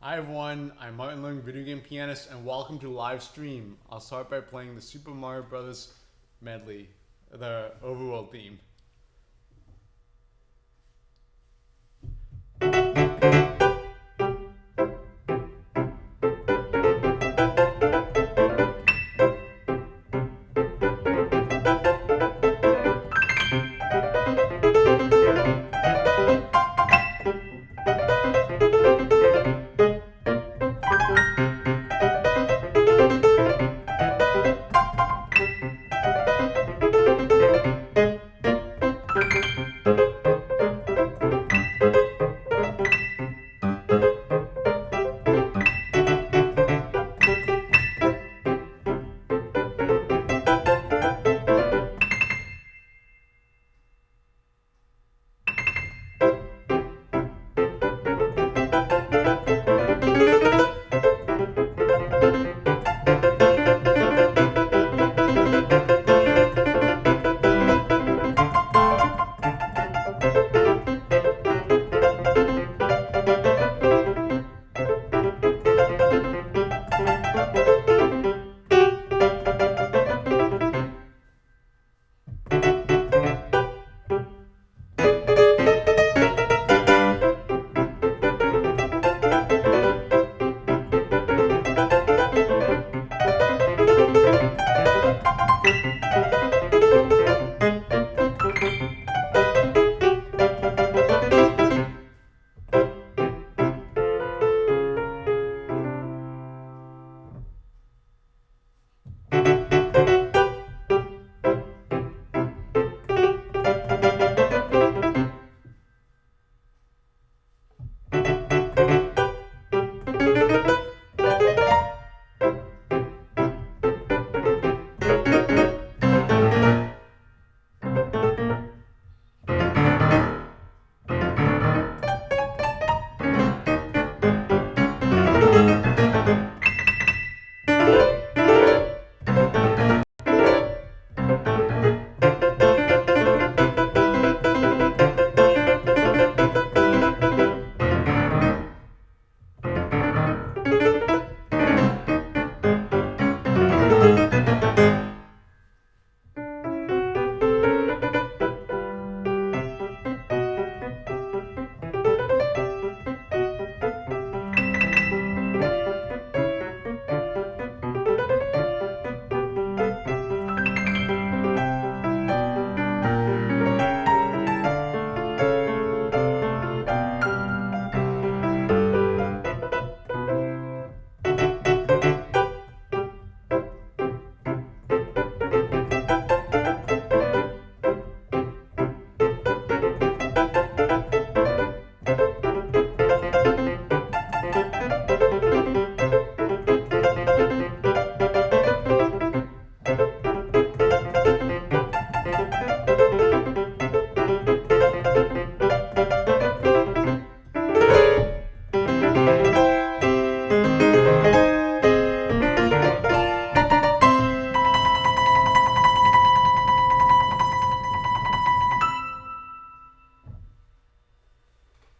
Hi everyone, I'm Martin Leung, video game pianist, and welcome to live stream. I'll start by playing the Super Mario Brothers medley, the overworld theme.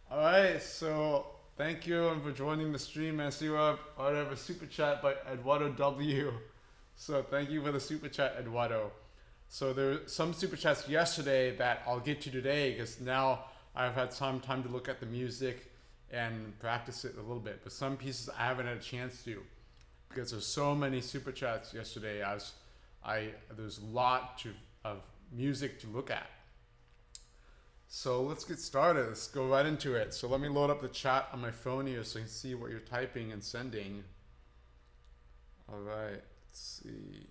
Alright, so thank you everyone for joining the stream. I see we have a super chat by Eduardo W. So thank you for the super chat, Eduardo. So there were some super chats yesterday that I'll get to today because now I've had some time to look at the music and practice it a little bit. But some pieces I haven't had a chance to because there's so many super chats yesterday. There's a lot of music to look at. So let's get started. Let's go right into it. So let me load up the chat on my phone here so I can see what you're typing and sending. All right, let's see.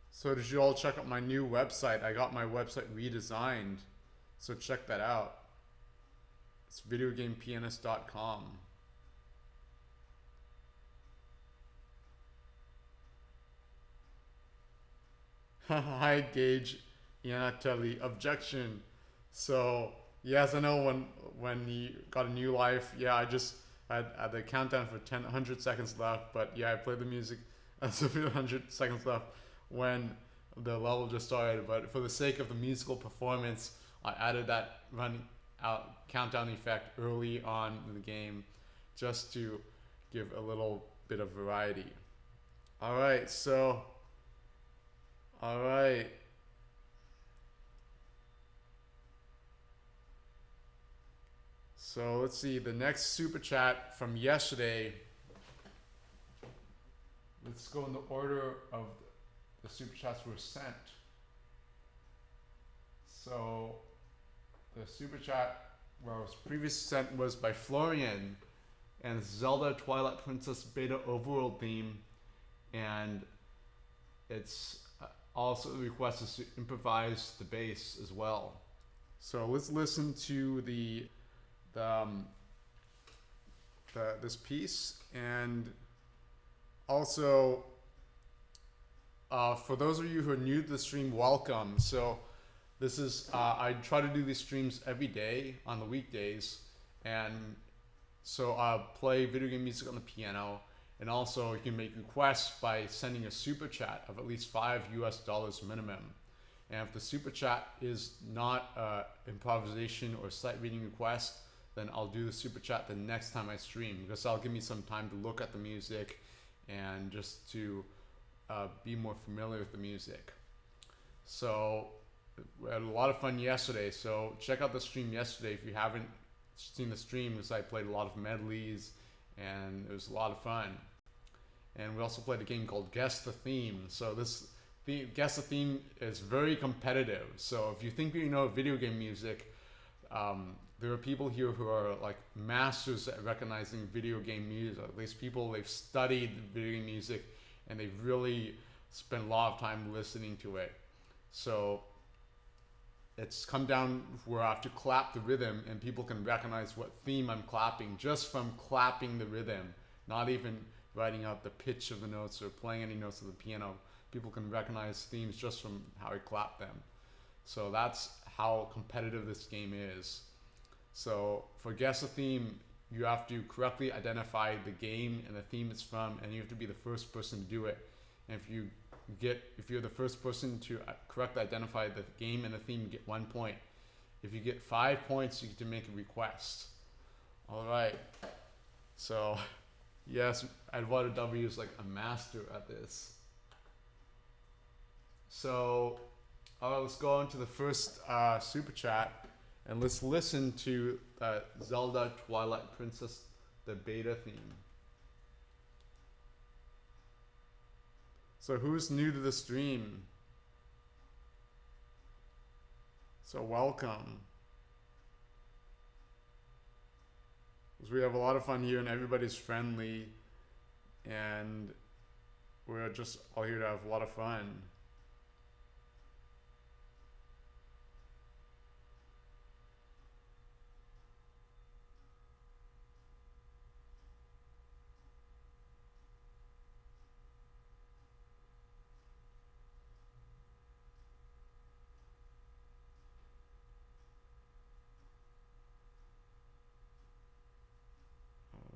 So did you all check out my new website? I got my website redesigned. So check that out. It's videogamepianist.com. Hi, Gage Ianatelli. Objection. So yes, I know when he got a new life. Yeah, I just had the countdown for 100 seconds left. But yeah, I played the music. So 100 seconds left when the level just started. But for the sake of the musical performance, I added that run out countdown effect early on in the game just to give a little bit of variety. Alright, so alright. So let's see, the next super chat from yesterday. Let's go in the order of the super chats were sent. So the super chat was previously sent was by Florian, and Zelda Twilight Princess beta overworld theme, and it's also the request is to improvise the bass as well. So let's listen to this piece, and also for those of you who are new to the stream, welcome. So this is I try to do these streams every day on the weekdays, and so I play video game music on the piano, and also you can make requests by sending a super chat of at least $5 minimum. And if the super chat is not improvisation or sight reading request, then I'll do the super chat the next time I stream, because that'll give me some time to look at the music and just to be more familiar with the music. So we had a lot of fun yesterday, so check out the stream yesterday if you haven't seen the stream, because I played a lot of medleys and it was a lot of fun. And we also played a game called Guess the Theme. So this Guess the Theme is very competitive. So if you think you know video game music, there are people here who are like masters at recognizing video game music. At least people, they've studied video game music and they've really spent a lot of time listening to it. So it's come down where I have to clap the rhythm, and people can recognize what theme I'm clapping just from clapping the rhythm, not even writing out the pitch of the notes or playing any notes of the piano. People can recognize themes just from how I clap them. So that's how competitive this game is. So for Guess the Theme, you have to correctly identify the game and the theme it's from, and you have to be the first person to do it. And if you're the first person to correctly identify the game and the theme, you get 1 point. If you get 5 points, you get to make a request. All right. So yes, Eduardo W is like a master at this. So let's go on to the first super chat, and let's listen to Zelda Twilight Princess, the beta theme. So who's new to the stream? So welcome. Because we have a lot of fun here and everybody's friendly, and we're just all here to have a lot of fun.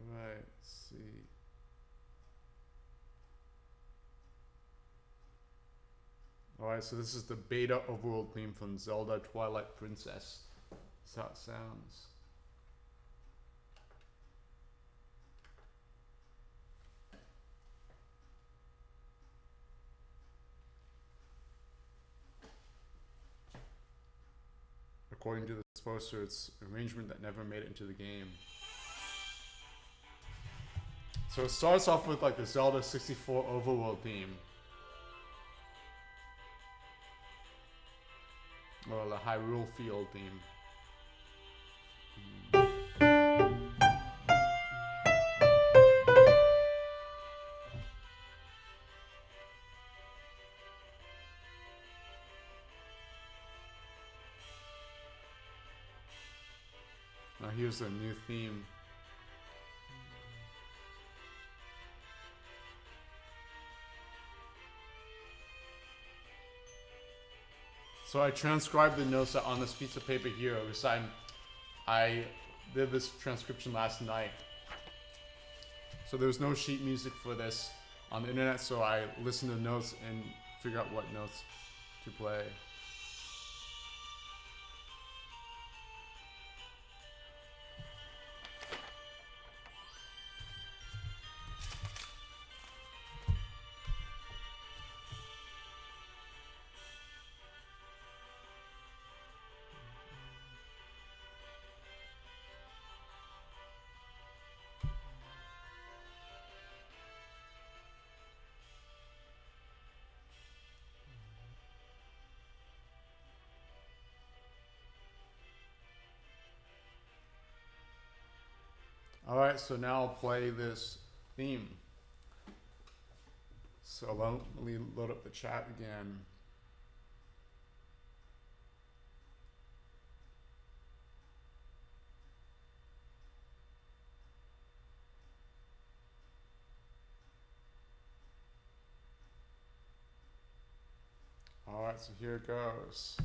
Let's see. Alright, so this is the beta overworld theme from Zelda Twilight Princess. That's how it sounds. According to this poster, it's an arrangement that never made it into the game. So it starts off with like the Zelda 64 overworld theme. Or the Hyrule Field theme. Now here's a new theme. So I transcribed the notes on this piece of paper here. I did this transcription last night. So there was no sheet music for this on the internet, so I listened to notes and figured out what notes to play. All right, so now I'll play this theme. So let me load up the chat again. All right, so here it goes.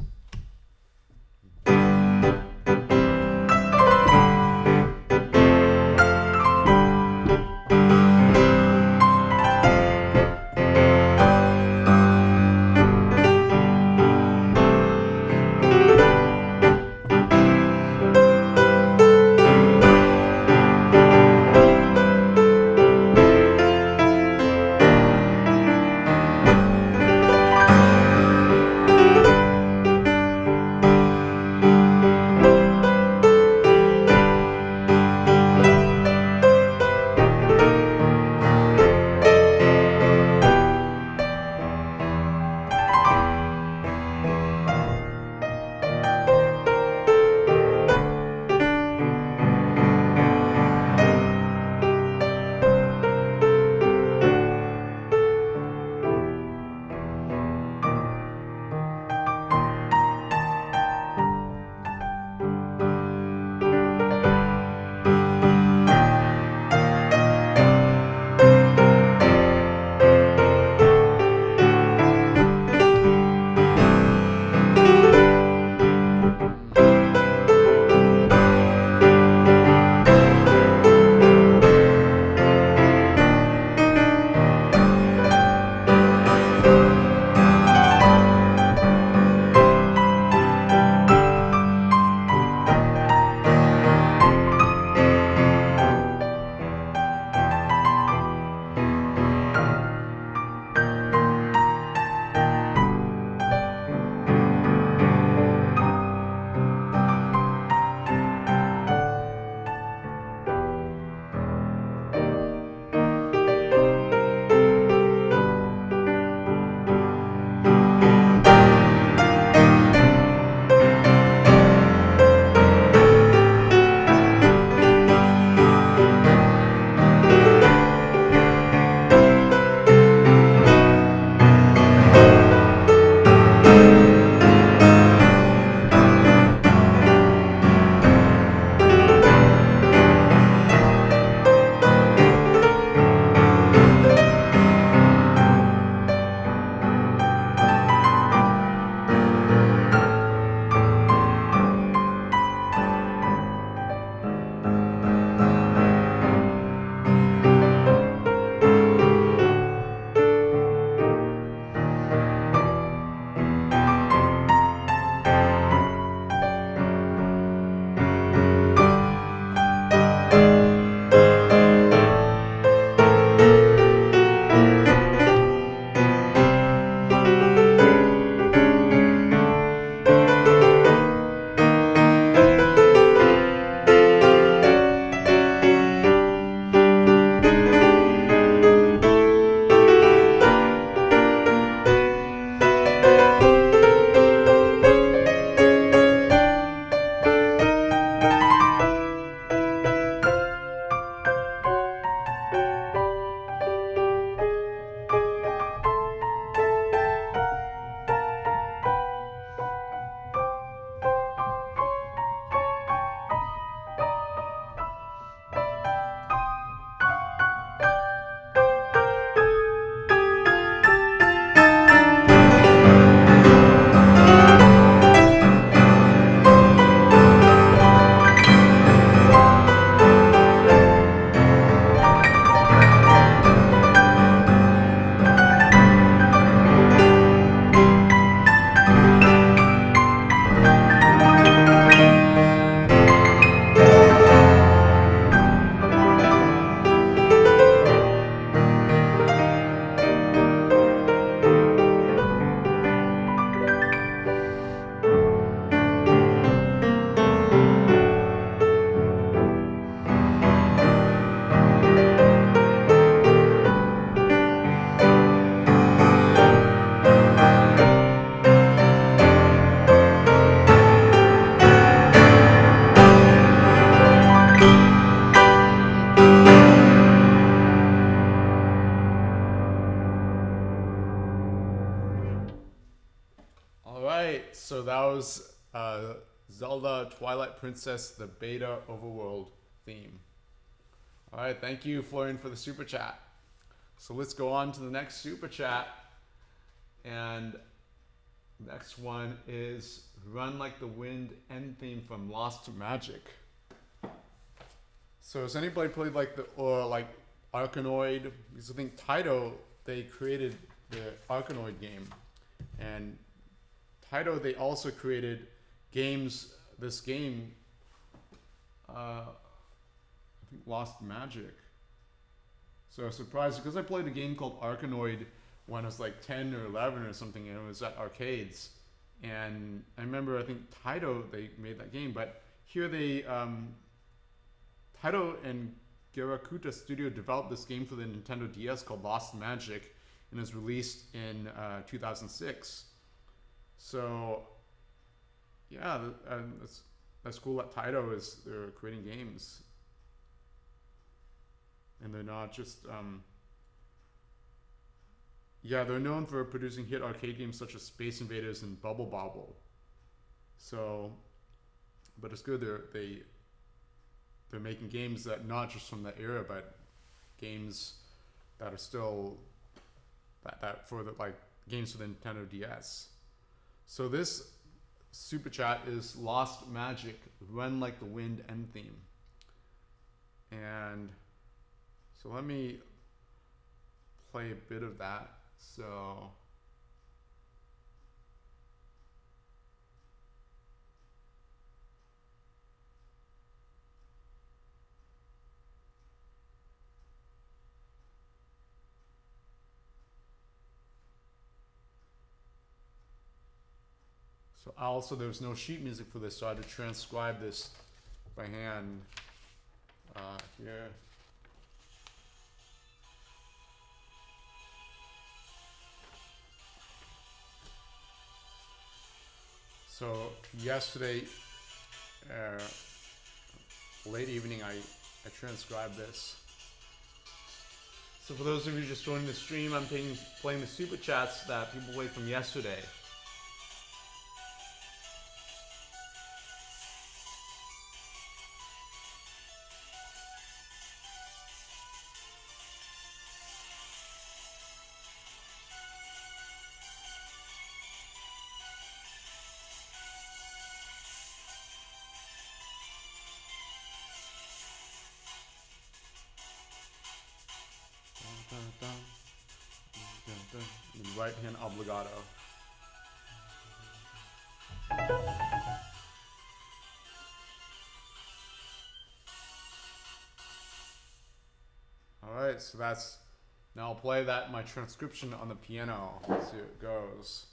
that was Zelda Twilight Princess, the beta overworld theme. All right, thank you, Florian, for the super chat. So let's go on to the next super chat. And next one is Run Like the Wind end theme from Lost Magic. So has anybody played like Arkanoid? Because I think Taito, they created the Arkanoid game. And Taito, they also created this game, I think Lost Magic. So I was surprised because I played a game called Arkanoid when I was like 10 or 11 or something, and it was at arcades. And I remember, I think Taito, they made that game, but here they, Taito and Garakuta Studio developed this game for the Nintendo DS called Lost Magic, and it was released in 2006. So, yeah, that's cool that Taito they're creating games. And they're not just, they're known for producing hit arcade games such as Space Invaders and Bubble Bobble. So, but it's good they're making games that not just from that era, but games that are still that for the games for the Nintendo DS. So this super chat is Lost Magic, Run Like the Wind end theme. And so let me play a bit of that. So also there's no sheet music for this, so I had to transcribe this by hand here. So yesterday, late evening, I transcribed this. So for those of you just joining the stream, I'm playing the super chats that people played from yesterday. Right hand obligato. Alright, so that's, now I'll play my transcription on the piano. Let's see how it goes.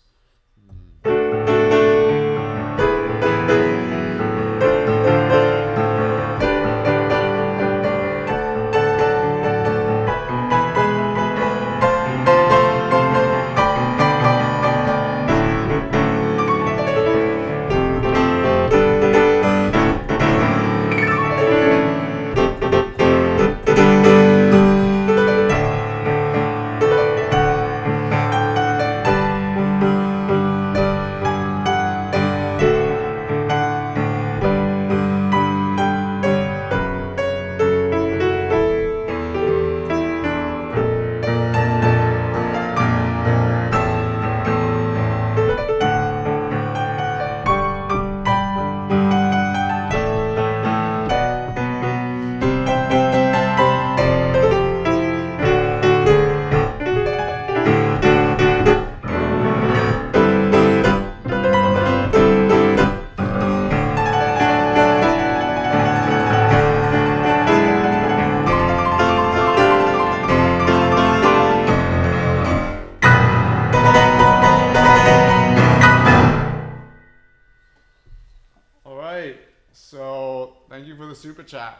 Super chat.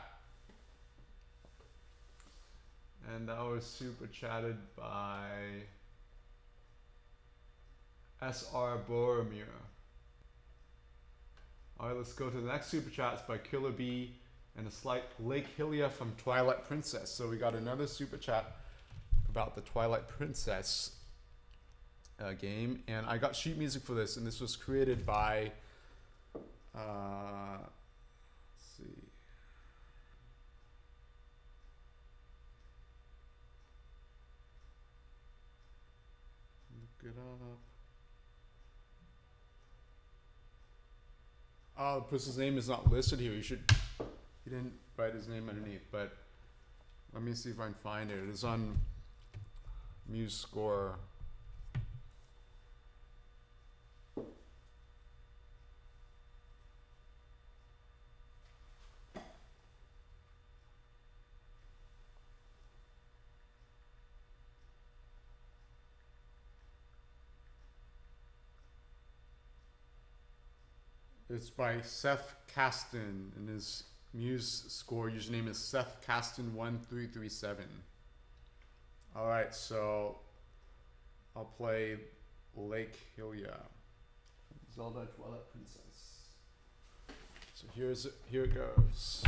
And that was super chatted by SR Boromir. Alright, let's go to the next super chat. It's by Killer B and a slight Lake Hylia from Twilight Princess. So we got another super chat about the Twilight Princess. game, and I got sheet music for this, and this was created by let's see. Look it up. Oh, the person's name is not listed here. He didn't write his name underneath, but let me see if I can find it. It is on Muse Score. It's by Seth Caston, and his Muse Score username is Seth Caston1337. Alright, so I'll play Lake Hylia, Zelda Twilight Princess. So here it goes.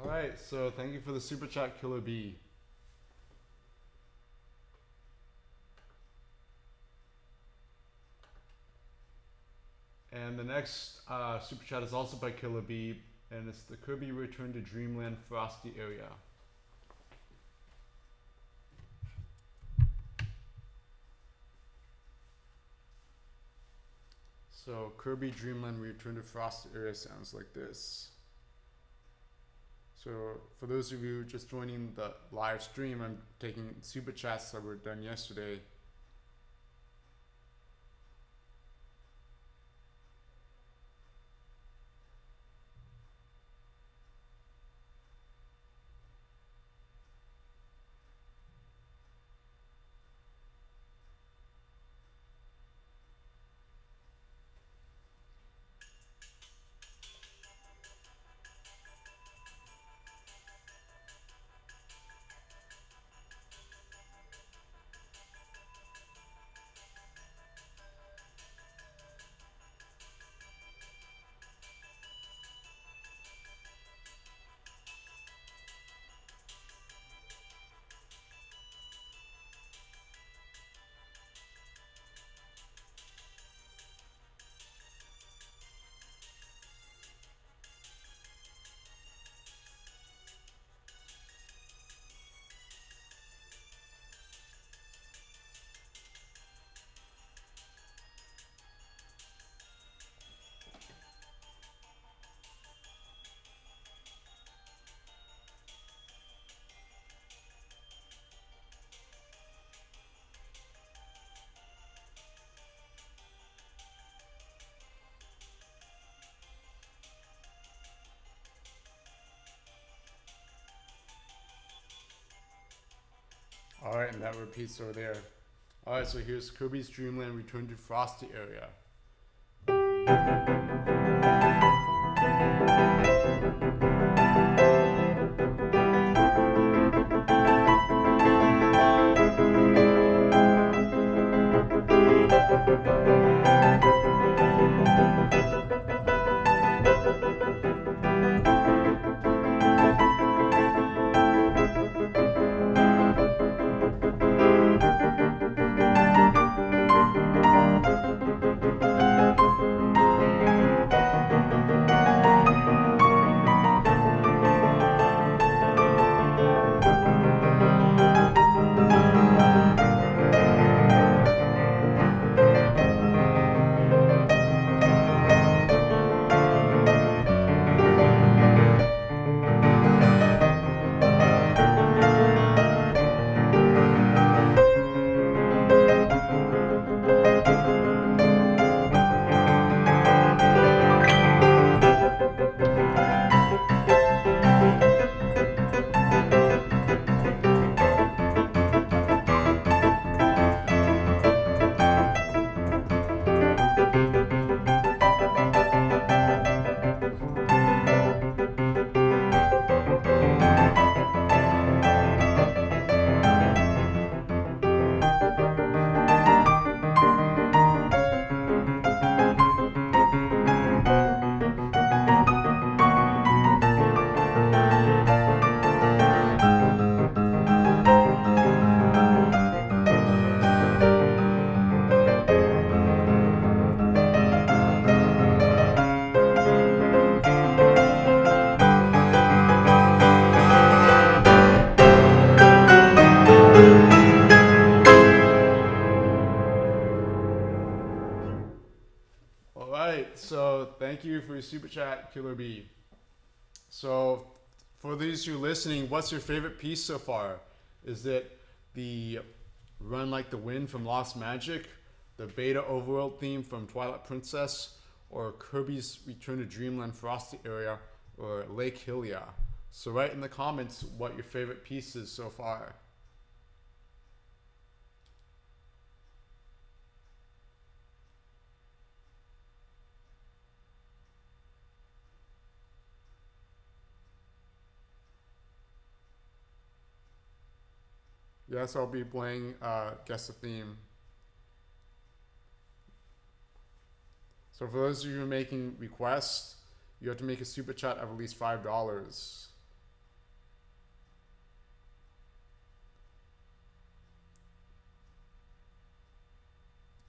Alright, so thank you for the super chat, Killer B. And the next super chat is also by Killer B, and it's the Kirby Return to Dreamland Frosty area. So Kirby Dreamland Return to Frosty area sounds like this. So for those of you just joining the live stream, I'm taking super chats that were done yesterday. Alright, and that repeats over there. Alright, so here's Kirby's Dreamland Return to Frosty area. Alright, so thank you for your super chat, Killer B. So, for these who are listening, what's your favorite piece so far? Is it the Run Like the Wind from Lost Magic, the Beta Overworld theme from Twilight Princess, or Kirby's Return to Dreamland Frosty area, or Lake Hylia? So write in the comments what your favorite piece is so far. Yes, I'll be playing Guess the Theme. So for those of you who are making requests, you have to make a super chat of at least $5.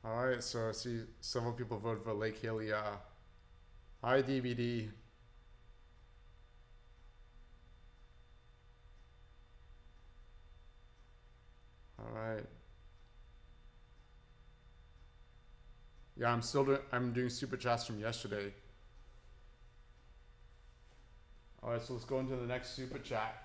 Alright, so I see several people voted for Lake Hylia. Hi, DVD. Alright. Yeah, I'm doing super chats from yesterday. Alright, so let's go into the next super chat.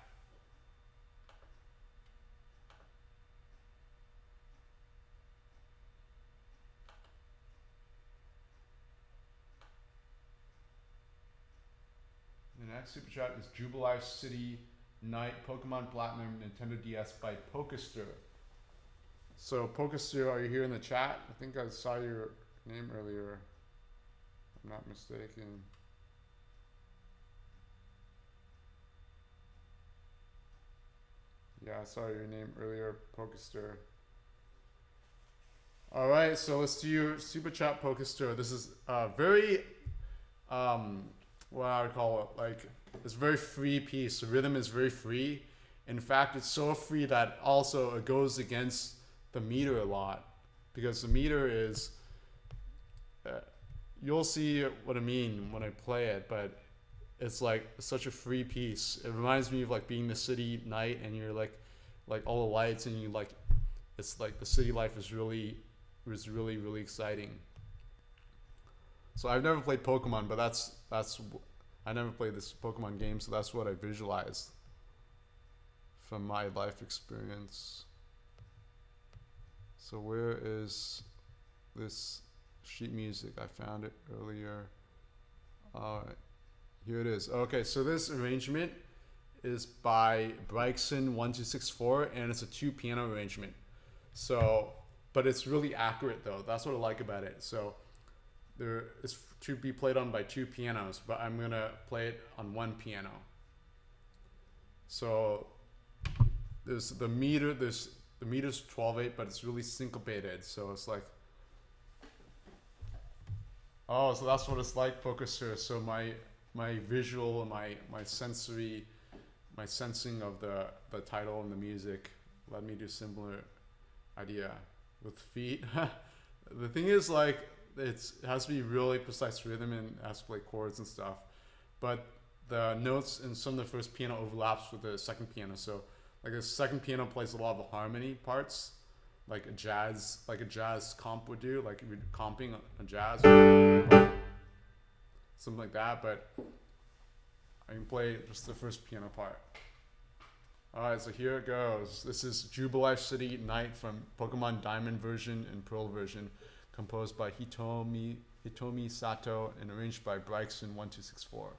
The next super chat is Jubilife City Night Pokemon Platinum Nintendo DS by Pokester. So Pokester, are you here in the chat? I think I saw your name earlier. If I'm not mistaken. Yeah, I saw your name earlier, Pokester. Alright, so let's do your super chat, Pokester. This is very what I would call it, like, it's a very free piece. The rhythm is very free. In fact, it's so free that also it goes against the meter a lot, because the meter is, you'll see what I mean when I play it, but it's like such a free piece. It reminds me of like being the city night, and you're like all the lights, and you like, it's like the city life is really exciting. So I've never played Pokemon, but that's I never played this Pokemon game, so that's what I visualized from my life experience. So where is this sheet music? I found it earlier. Alright, here it is. Okay, so this arrangement is by Brixton1264, and it's a 2 piano arrangement. So, but it's really accurate though. That's what I like about it. So there is to be played on by 2 pianos, but I'm gonna play it on 1 piano. So there's the meter's 12/8, but it's really syncopated. So it's like, oh, so that's what it's like, Pokester. So my visual and my sensory, my sensing of the title and the music led me to similar idea with feet. The thing is, like, it has to be really precise rhythm and it has to play chords and stuff, but the notes in some of the first piano overlaps with the second piano. So like the second piano plays a lot of the harmony parts, like a jazz comp would do, like you're comping a jazz, something like that. But I can play just the first piano part. Alright, so here it goes. This is Jubilife City Night from Pokemon Diamond version and Pearl version, composed by Hitomi Sato and arranged by Brixton1264.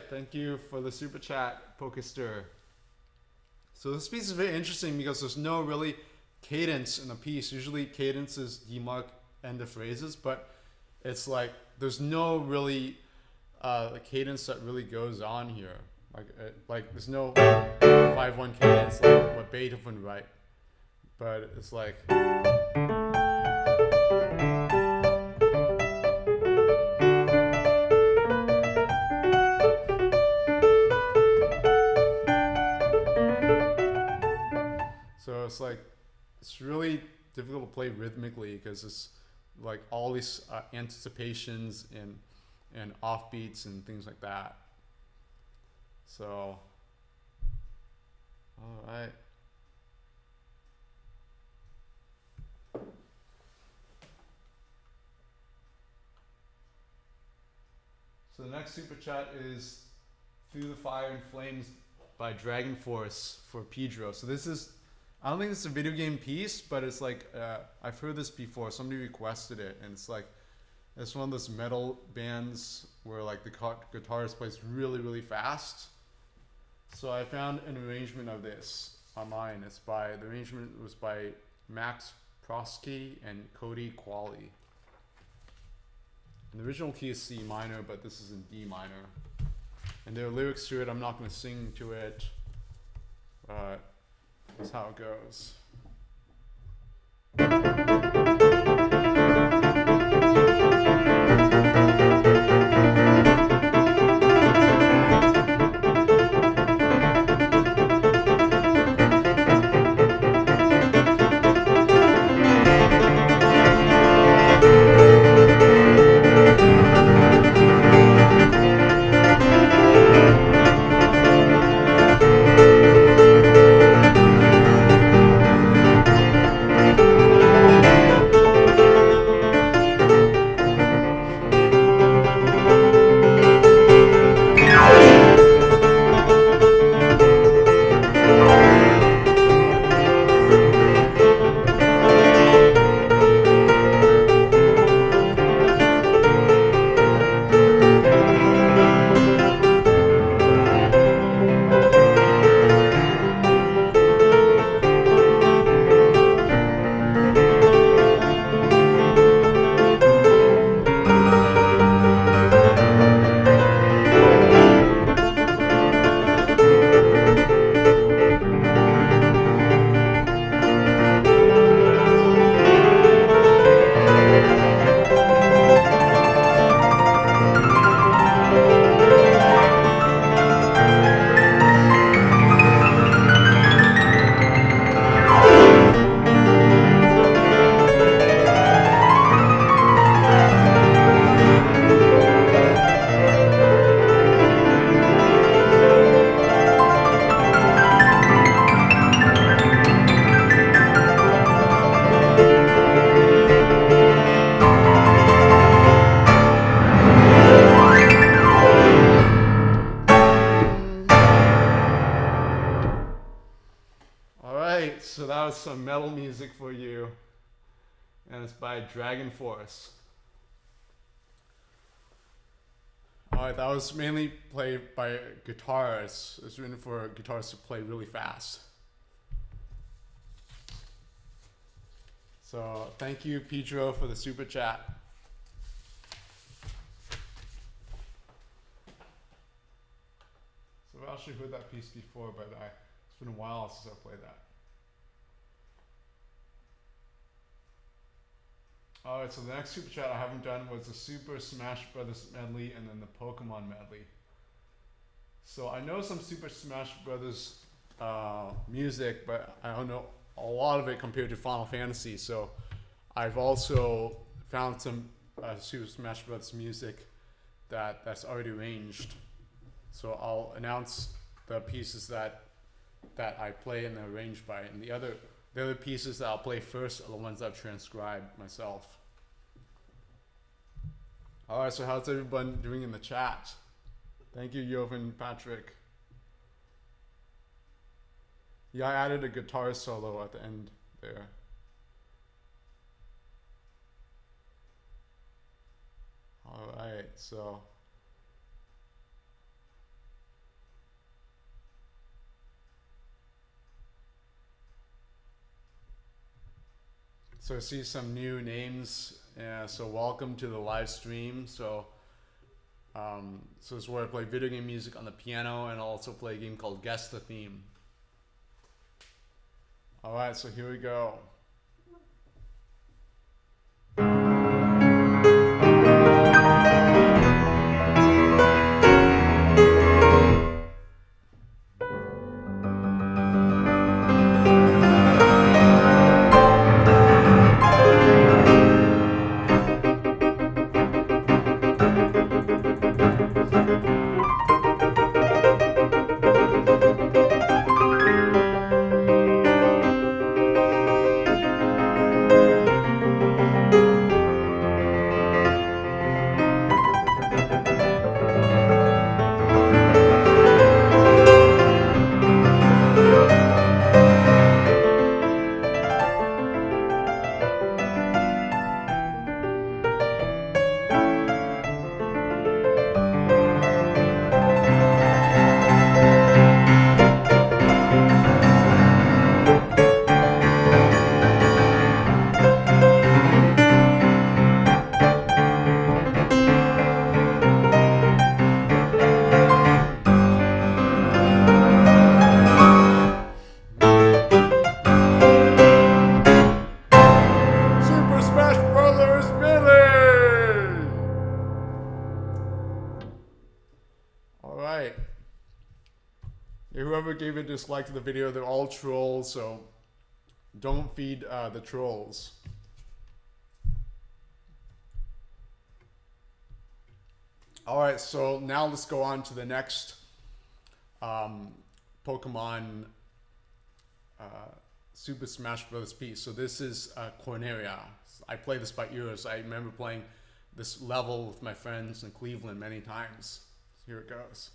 Thank you for the super chat, Pokester. So this piece is very interesting because there's no really cadence in the piece. Usually cadence is demarc end of phrases, but it's like there's no really cadence that really goes on here. Like there's no 5/1 cadence like what Beethoven write, but it's like. So it's like, it's really difficult to play rhythmically because it's like all these anticipations and offbeats and things like that. So, all right. So the next super chat is Through the Fire and Flames by Dragon Force for Pedro. So this is, I don't think it's a video game piece, but it's like, I've heard this before. Somebody requested it, and it's like, it's one of those metal bands where like the guitarist plays really, really fast. So I found an arrangement of this online. The arrangement was by Max Prosky, and Cody Qualley. And the original key is C minor, but this is in D minor. And there are lyrics to it. I'm not going to sing to it, but that's how it goes. So that was some metal music for you, and it's by Dragon Force. Alright, that was mainly played by guitarists. It's written for guitarists to play really fast. So thank you, Pedro, for the super chat. So I've actually heard that piece before, but it's been a while since I played that. Alright, so the next super chat I haven't done was the Super Smash Brothers medley and then the Pokemon medley. So I know some Super Smash Brothers music, but I don't know a lot of it compared to Final Fantasy. So I've also found some Super Smash Brothers music that's already arranged. So I'll announce the pieces that I play and they're arranged by, and the other pieces that I'll play first are the ones I've transcribed myself. Alright, so how's everyone doing in the chat? Thank you, Jovan Patrick. Yeah, I added a guitar solo at the end there. Alright, so I see some new names. So welcome to the live stream. So this is where I play video game music on the piano, and I'll also play a game called Guess the Theme. Alright, so here we go. Whoever gave a dislike to the video, they're all trolls, so don't feed the trolls. Alright, so now let's go on to the next Pokemon Super Smash Bros. Piece. So this is Corneria. I play this by ear, so I remember playing this level with my friends in Cleveland many times. Here it goes.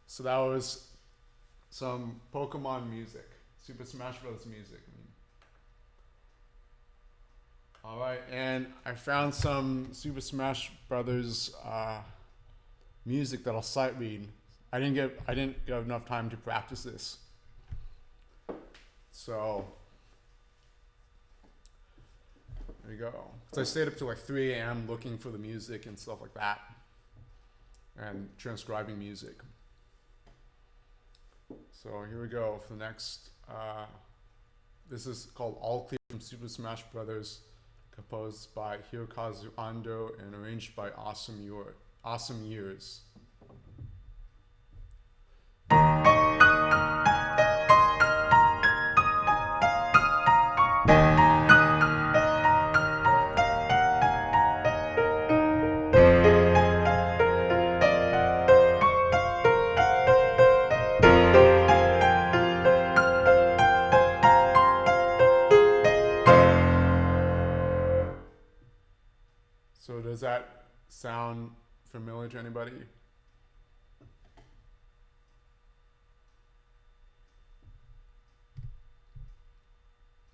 So that was some Pokemon music, Super Smash Bros. Music. All right, and I found some Super Smash Brothers music that I'll sight read. I didn't get enough time to practice this, so there you go. So I stayed up till like 3 a.m. looking for the music and stuff like that, and transcribing music. So here we go for the next. This is called All Clear from Super Smash Brothers, composed by Hirokazu Ando and arranged by Awesome Years. So does that sound familiar to anybody?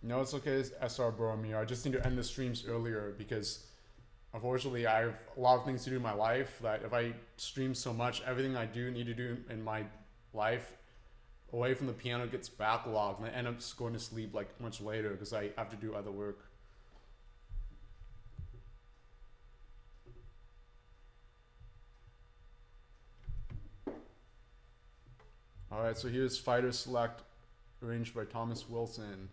No, it's okay, it's SR Boromir. I just need to end the streams earlier because unfortunately I have a lot of things to do in my life that if I stream so much, everything I need to do in my life away from the piano gets backlogged and I end up just going to sleep like much later because I have to do other work. All right, so here's Fighter Select, arranged by Thomas Wilson.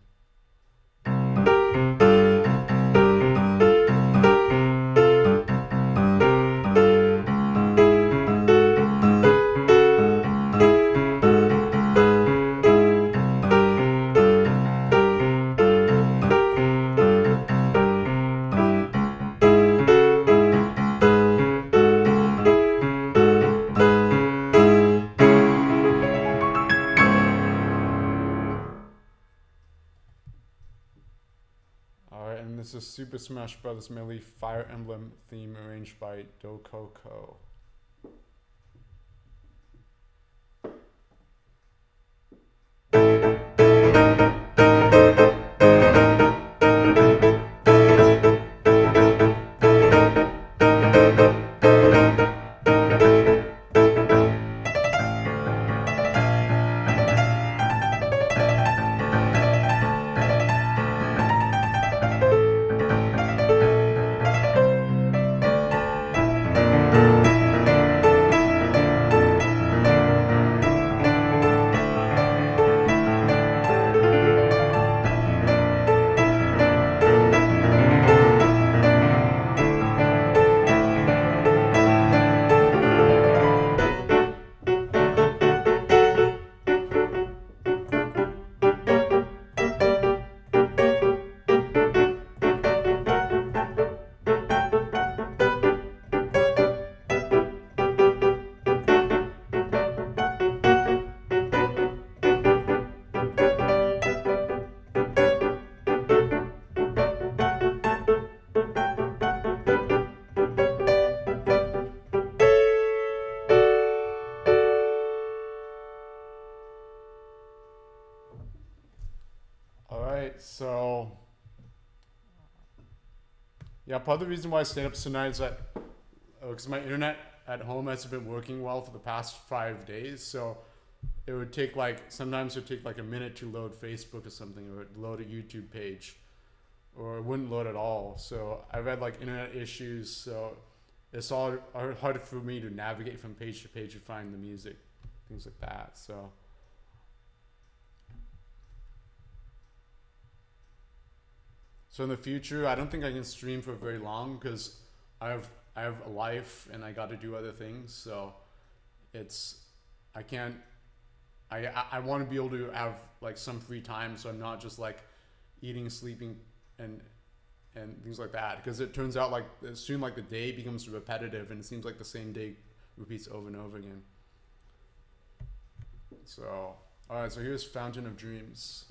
This is Super Smash Bros. Melee Fire Emblem theme arranged by Dokoko. Alright, so yeah, part of the reason why I stayed up so tonight is that because my internet at home hasn't been working well for the past 5 days, so it would take like, sometimes it would take like a minute to load Facebook or something, or load a YouTube page, or it wouldn't load at all. So I've had like internet issues, so it's all hard for me to navigate from page to page to find the music, things like that. So in the future, I don't think I can stream for very long because I have a life and I got to do other things. So it's, I can't, I want to be able to have like some free time, so I'm not just like eating, sleeping, and things like that. Because it turns out like soon like the day becomes repetitive and it seems like the same day repeats over and over again. So all right, so here's Fountain of Dreams.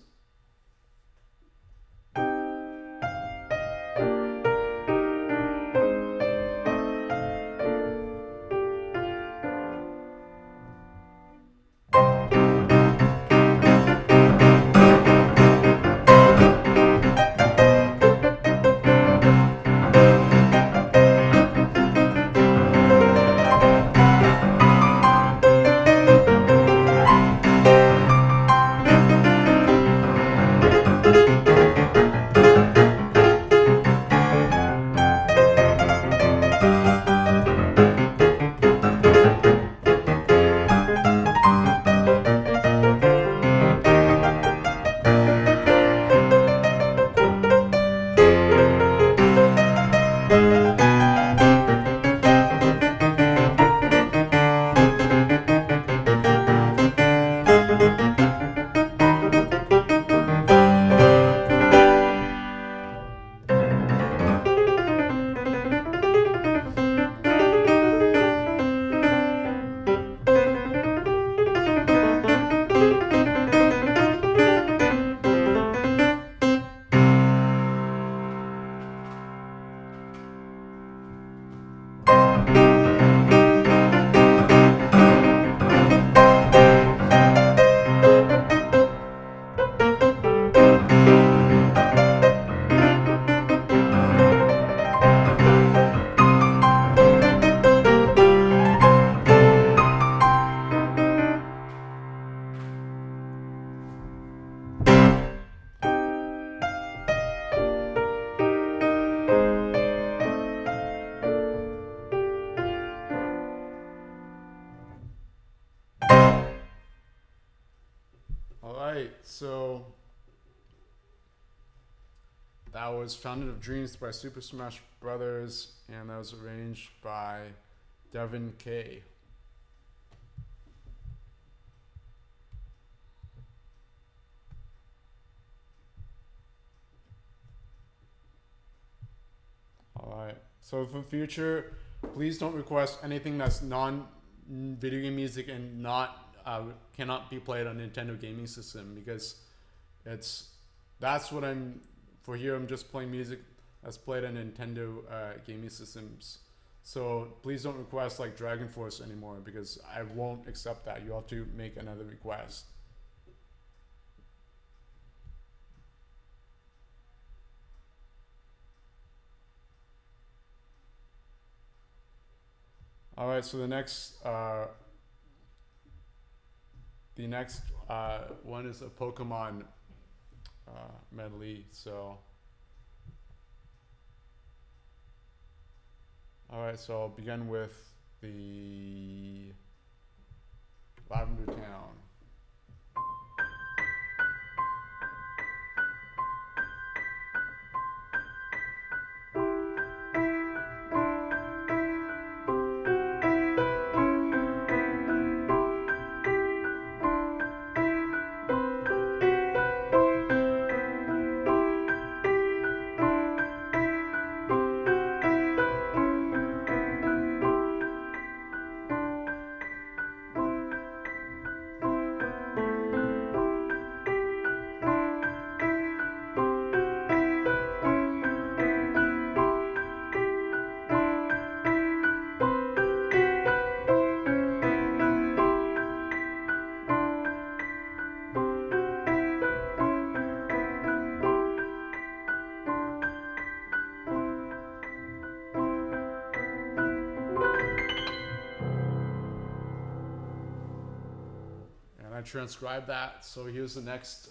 So that was Fountain of Dreams by Super Smash Brothers, and that was arranged by Devin K. Alright, so for the future, please don't request anything that's non-video game music and cannot be played on Nintendo gaming system, because that's what I'm for here. I'm just playing music has played on Nintendo gaming systems. So please don't request like Dragon Force anymore because I won't accept that. You have to make another request. All right, so the next one is a Pokemon medley. So, all right, so I'll begin with the Lavender Town. Transcribe that. So here's the next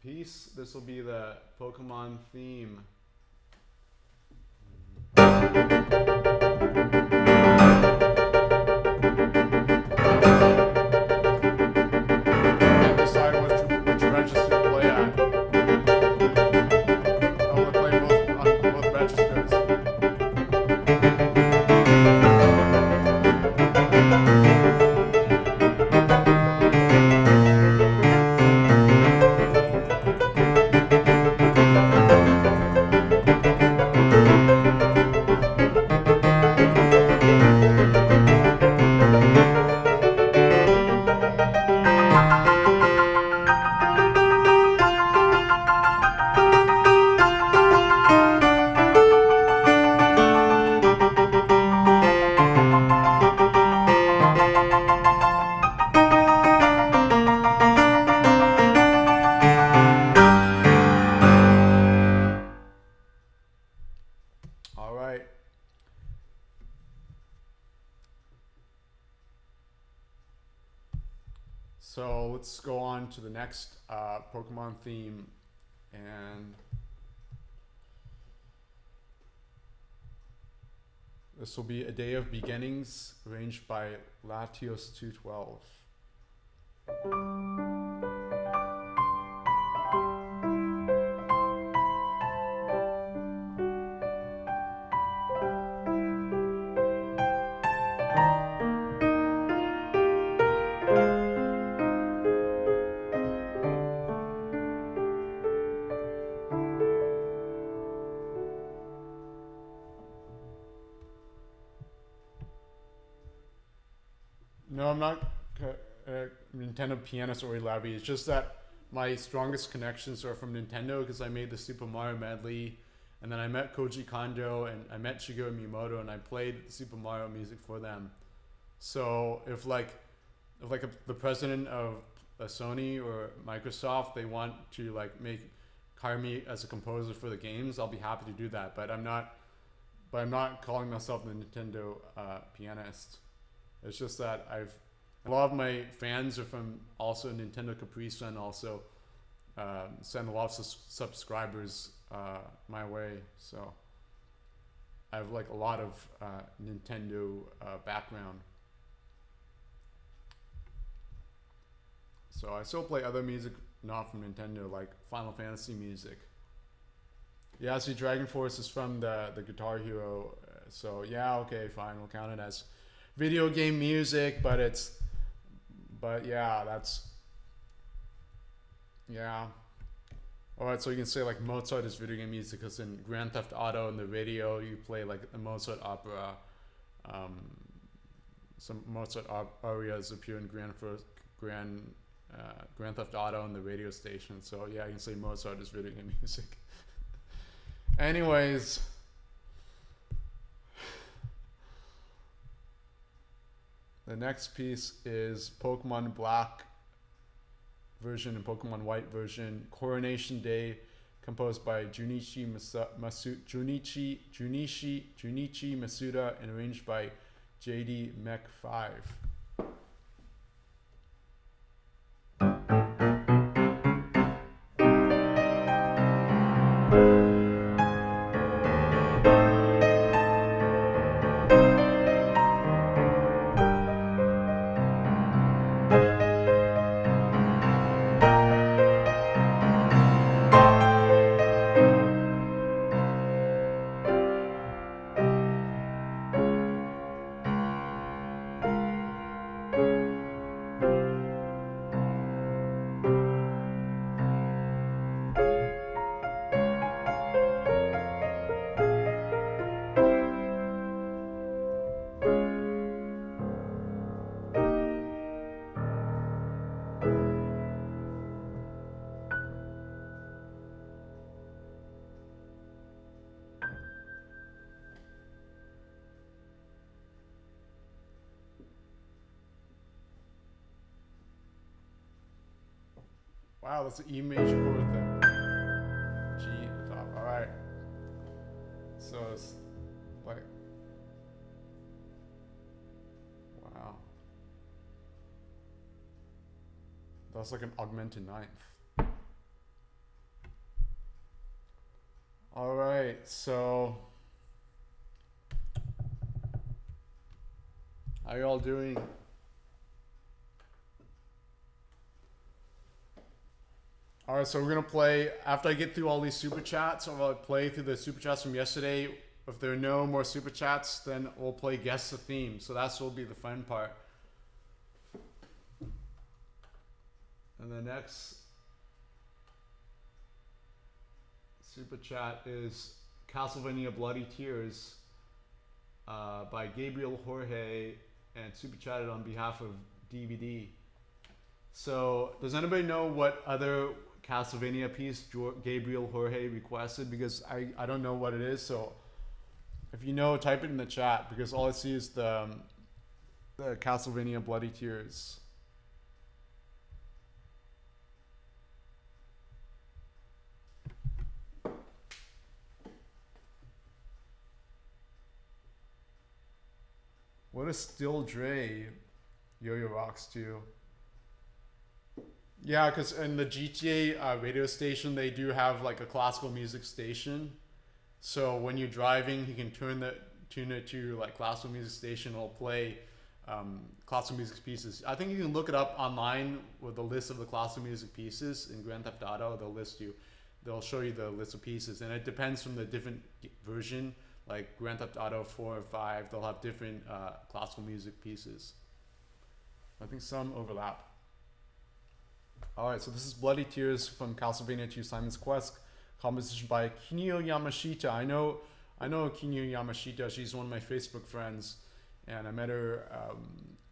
piece. This will be the Pokemon theme. Can't decide which register to play at. I want to play both on both registers. So let's go on to the next Pokemon theme, and this will be A Day of Beginnings, arranged by Latios212. No, I'm not Nintendo Pianist or Levy. It's just that my strongest connections are from Nintendo because I made the Super Mario medley, and then I met Koji Kondo and I met Shigeru Miyamoto, and I played the Super Mario music for them. So if the president of Sony or Microsoft, they want to hire me as a composer for the games, I'll be happy to do that. But I'm not calling myself the Nintendo Pianist. It's just that a lot of my fans are from also Nintendo Caprice, and also send a lot of subscribers my way. So I have a lot of Nintendo background. So I still play other music not from Nintendo, like Final Fantasy music. Yeah, see, Dragon Force is from the Guitar Hero. So yeah, okay, fine, we'll count it as video game music, but yeah. Alright, so you can say Mozart is video game music because in Grand Theft Auto in the radio you play the Mozart opera. Some Mozart arias appear in Grand Theft Auto on the radio station. So yeah, you can say Mozart is video game music. Anyways, the next piece is Pokemon Black version and Pokemon White version, Coronation Day, composed by Junichi Masuda and arranged by JD Mech 5. Wow, that's an E major chord then. G at the top. Alright. So it's like, wow. That's like an augmented ninth. Alright, so how you all doing? All right, so we're gonna play, after I get through all these super chats, I'll play through the super chats from yesterday. If there are no more super chats, then we'll play Guess the Theme. So that's will be the fun part. And the next super chat is Castlevania Bloody Tears by Gabriel Jorge, and super chatted on behalf of DVD. So does anybody know what other Castlevania piece Gabriel Jorge requested? Because I don't know what it is. So if you know, type it in the chat, because all I see is the Castlevania Bloody Tears. What is Still Dre? Yo-Yo Rocks too. Yeah, because in the GTA radio station, they do have like a classical music station. So when you're driving, you can tune it to like classical music station. It'll play classical music pieces. I think you can look it up online with the list of the classical music pieces in Grand Theft Auto. They'll show you the list of pieces, and it depends from the different version. Like Grand Theft Auto 4 or 5, they'll have different classical music pieces. I think some overlap. Alright, so this is Bloody Tears from Castlevania 2 Simon's Quest, composition by Kinyo Yamashita. I know Kinyo Yamashita. She's one of my Facebook friends, and I met her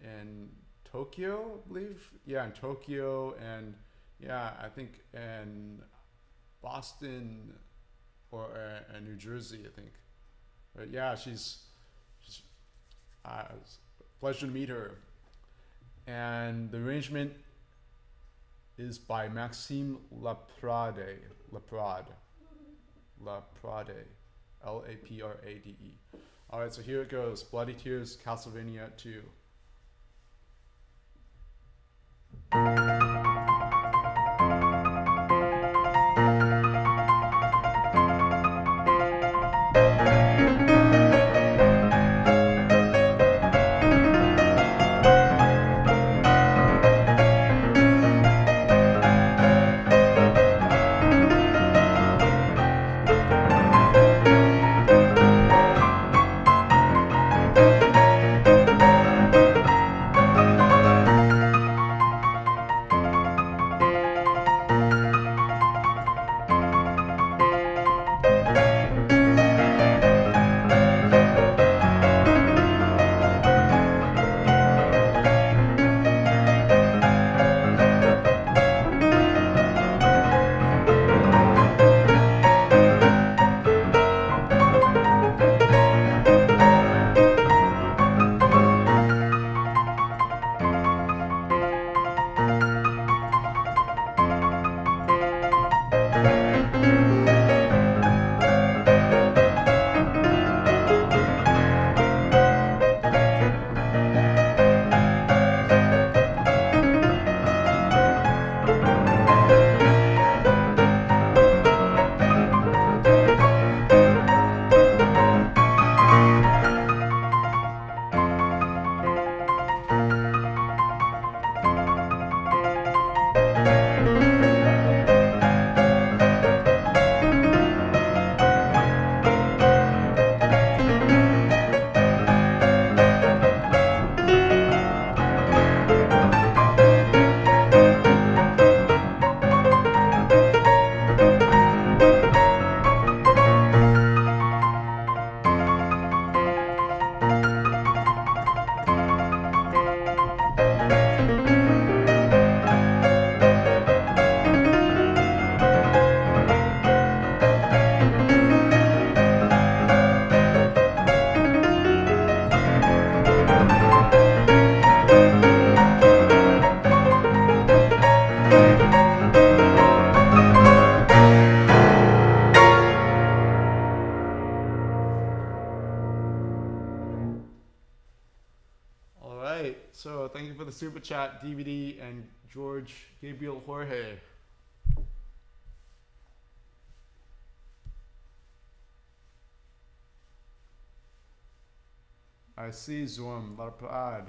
in Tokyo, I believe. Yeah, in Tokyo, and yeah, I think in Boston or New Jersey, I think. But yeah, she's it's a pleasure to meet her. And the arrangement is by Maxime Laprade, Laprade. All right, so here it goes. Bloody Tears, Castlevania 2. So thank you for the super chat, DVD and George Gabriel Jorge. I see Zoom, Larpad.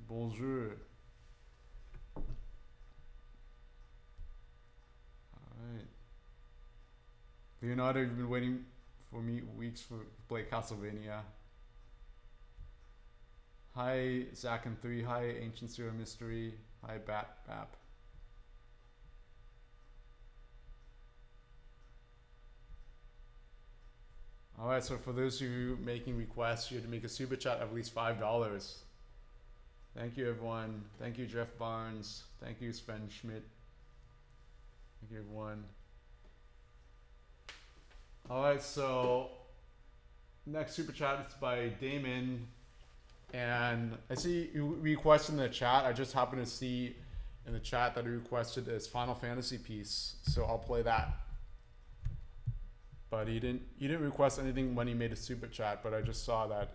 Bonjour. Alright. Leonardo, you've been waiting for me weeks to play Castlevania. Hi, Zach and 3. Hi, Ancient Zero Mystery. Hi, Bap. Alright, so for those of you making requests, you have to make a super chat of at least $5. Thank you, everyone. Thank you, Jeff Barnes. Thank you, Sven Schmidt. Thank you, everyone. Alright, so next super chat is by Damon. And I see you requested in the chat. I just happened to see in the chat that he requested his Final Fantasy piece. So I'll play that. But he didn't request anything when he made a super chat, but I just saw that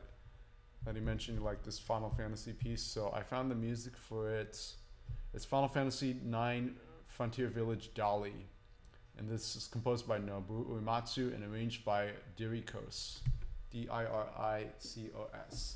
he mentioned like this Final Fantasy piece. So I found the music for it. It's Final Fantasy IX Frontier Village Dali. And this is composed by Nobuo Uematsu and arranged by Diricos. Diricos.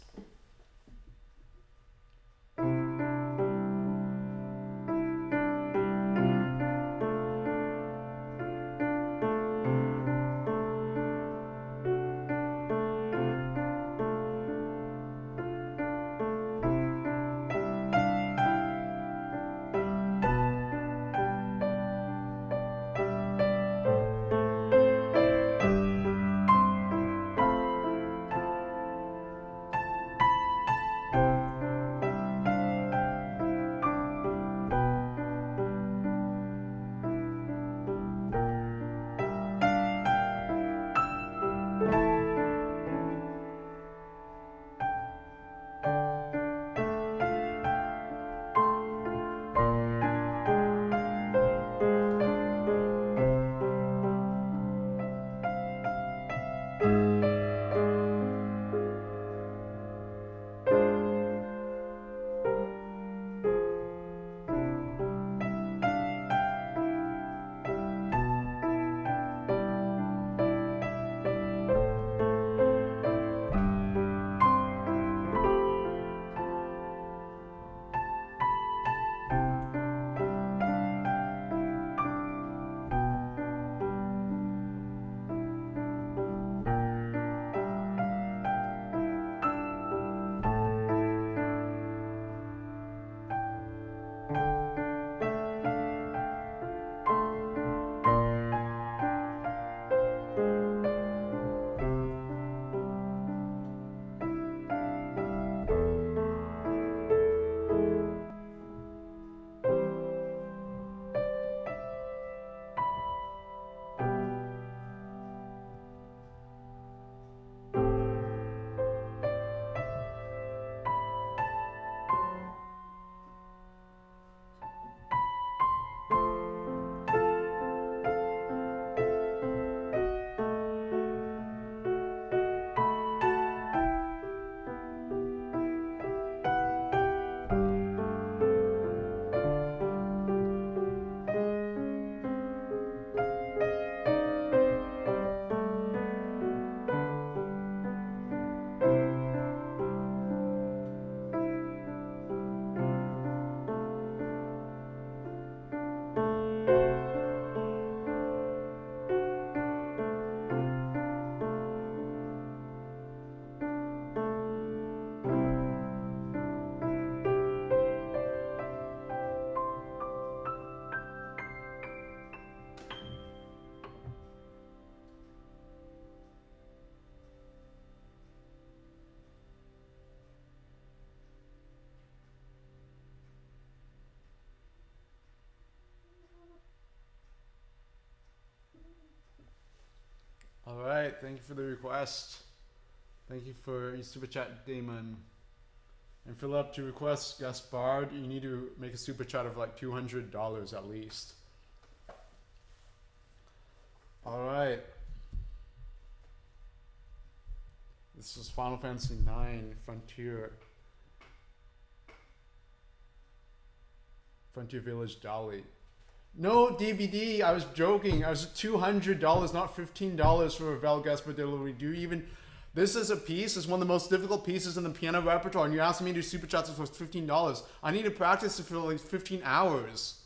Alright, thank you for the request. Thank you for your super chat, Damon. And Philip, to request Gaspard, you need to make a super chat of like $200 at least. Alright. This is Final Fantasy IX Frontier Frontier Village Dolly. No, DBD, I was joking. I was $200, not $15 for a Ravel guest for delivery. Do you even... This is a piece, it's one of the most difficult pieces in the piano repertoire, and you're asking me to do super chats for $15. I need to practice it for like 15 hours.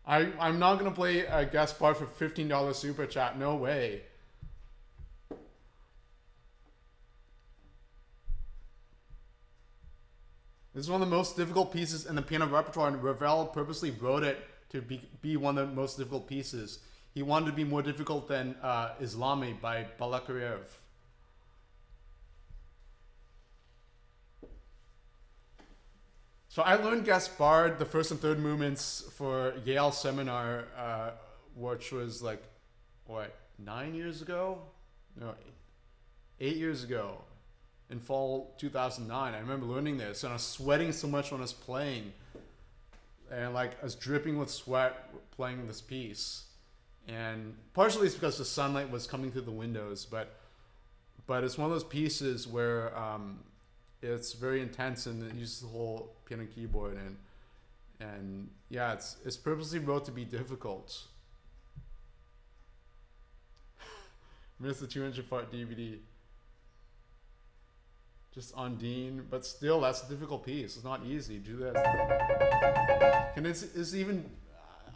I'm not gonna play a guest part for $15 super chat, no way. This is one of the most difficult pieces in the piano repertoire, and Ravel purposely wrote it to be one of the most difficult pieces. He wanted to be more difficult than Islami by Balakarev. So I learned Gaspard, the first and third movements for Yale seminar, which was like, what, 9 years ago? No, 8 years ago. In fall 2009, I remember learning this, and I was sweating so much when I was playing, and like I was dripping with sweat playing this piece. And partially it's because the sunlight was coming through the windows, but it's one of those pieces where it's very intense and it uses the whole piano keyboard, and yeah, it's purposely wrote to be difficult. Missed the 200 part DVD. Just Undine, but still, that's a difficult piece. It's not easy. Do this. And it's even,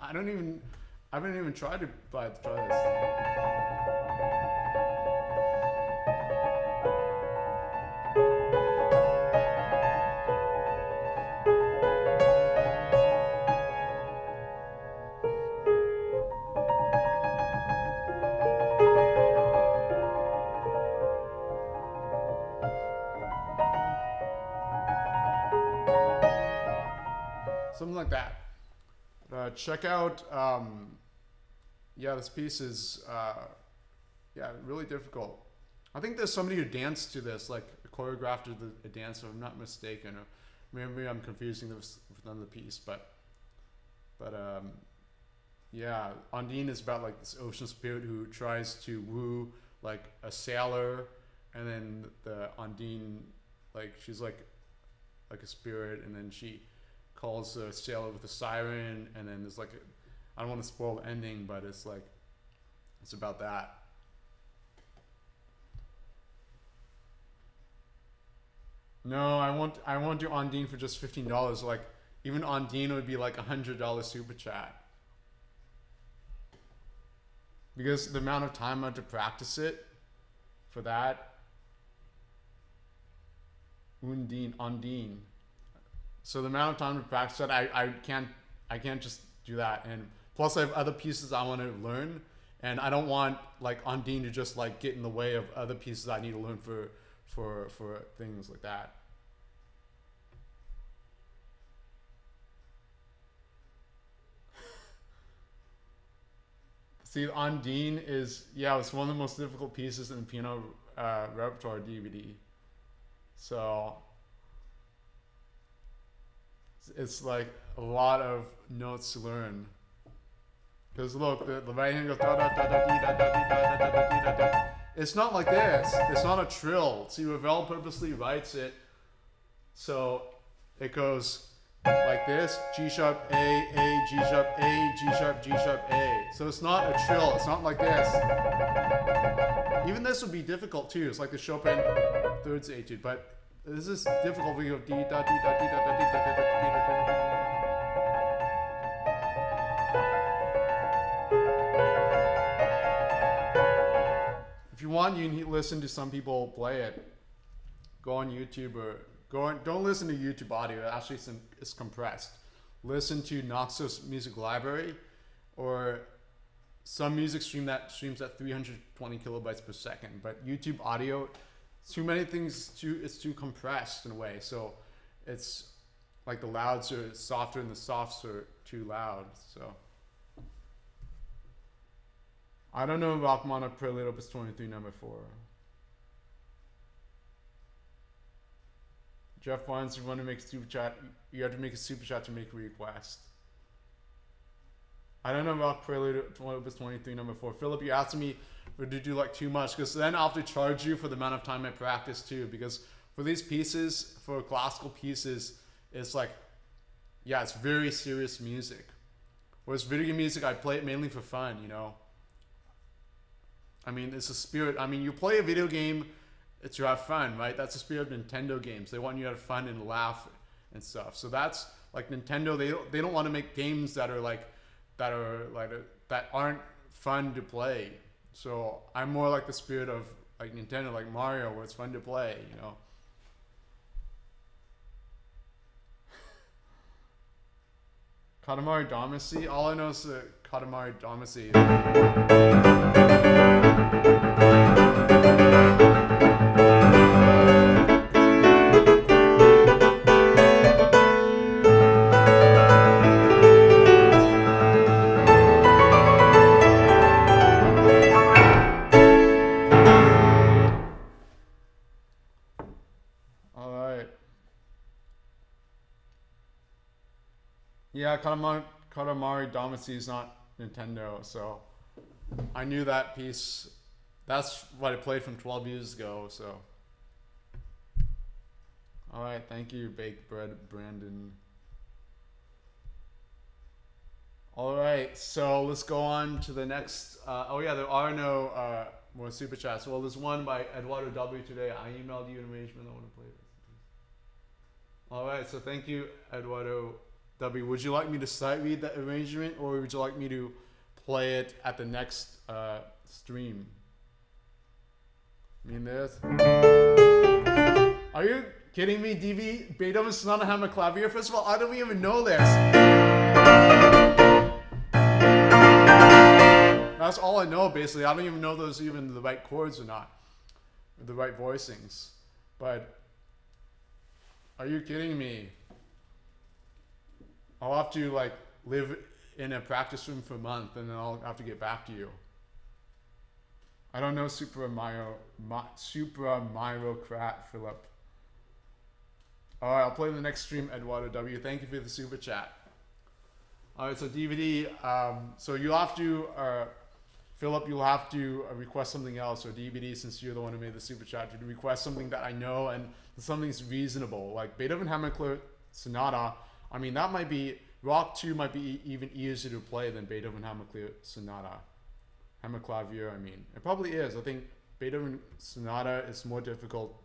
I haven't even tried to try this. Something like that. Check out, yeah, this piece is, yeah, really difficult. I think there's somebody who danced to this, like choreographed a dance, if I'm not mistaken. Or maybe I'm confusing this with another piece, but yeah, Undine is about like this ocean spirit who tries to woo like a sailor, and then the Undine, like she's like a spirit, and then she calls a sailor with a siren, and then there's like I don't want to spoil the ending, but it's like it's about that. No, I won't do Undine for just $15. Like even Undine would be like $100 super chat, because the amount of time I have to practice it for that. Undine. So the amount of time to practice that, I can't just do that. And plus I have other pieces I want to learn, and I don't want like Undine to just like get in the way of other pieces I need to learn for things like that. See, Undine is, yeah, it's one of the most difficult pieces in the piano repertoire DVD. So it's like a lot of notes to learn. Because look, the right hand goes da da da da da da da da da da da. It's not like this. It's not a trill. See, Ravel purposely writes it so it goes like this: G sharp A, G sharp A, G sharp, G sharp A. So it's not a trill. It's not like this. Even this would be difficult too. It's like the Chopin thirds etude, but this is difficult when you go D da D da D da da D da da da D da da. If you want, you can listen to some people play it. Go on YouTube or don't listen to YouTube audio. Actually, it's compressed. Listen to Noxos Music Library or some music stream that streams at 320 kilobytes per second. But YouTube audio, too many things. It's too compressed in a way. So it's like the louds are softer and the softs are too loud. So. I don't know Rachmaninoff Prelude Opus 23 number 4. Jeff Barnes, if you want to make a super chat, you have to make a super chat to make a request. I don't know Rock Prelude Opus 23 number 4. Philip, you asked me or to do like too much, because then I'll have to charge you for the amount of time I practice too. Because for these pieces, for classical pieces, it's like, yeah, it's very serious music. Whereas video game music, I play it mainly for fun, you know. I mean, it's a spirit. I mean, you play a video game, it's to have fun, right? That's the spirit of Nintendo games. They want you to have fun and laugh and stuff. So that's like Nintendo. They don't want to make games that aren't fun to play. So I'm more like the spirit of like Nintendo, like Mario, where it's fun to play, you know. Katamari Damacy. All I know is the Katamari Damacy. All right. Yeah, Katamari Damacy is not Nintendo, so I knew that piece. That's what I played from 12 years ago, so. Alright, thank you, Baked Bread Brandon. Alright, so let's go on to the next. Oh yeah, there are no more super chats. Well, there's one by Eduardo W today. I emailed you an arrangement. I want to play this. Alright, so thank you, Eduardo W. Would you like me to sight read that arrangement, or would you like me to play it at the next stream? I mean, this. Are you kidding me, DB? Beethoven Sonata Hammer Clavier? First of all, I don't even know this. That's all I know, basically. I don't even know those even the right chords or not, or the right voicings. But are you kidding me? I'll have to like live in a practice room for a month, and then I'll have to get back to you. I don't know Super Mario Krat, Philip. All right, I'll play the next stream, Eduardo W. Thank you for the super chat. All right, so DVD. So you'll have to, Philip, you'll have to request something else, or DVD, since you're the one who made the super chat, to request something that I know and something's reasonable, like Beethoven Hammerklavier Sonata. I mean, that might be, Rock 2 might be even easier to play than Beethoven Hammerklavier Sonata. Hammerklavier, I mean. It probably is. I think Beethoven Sonata is more difficult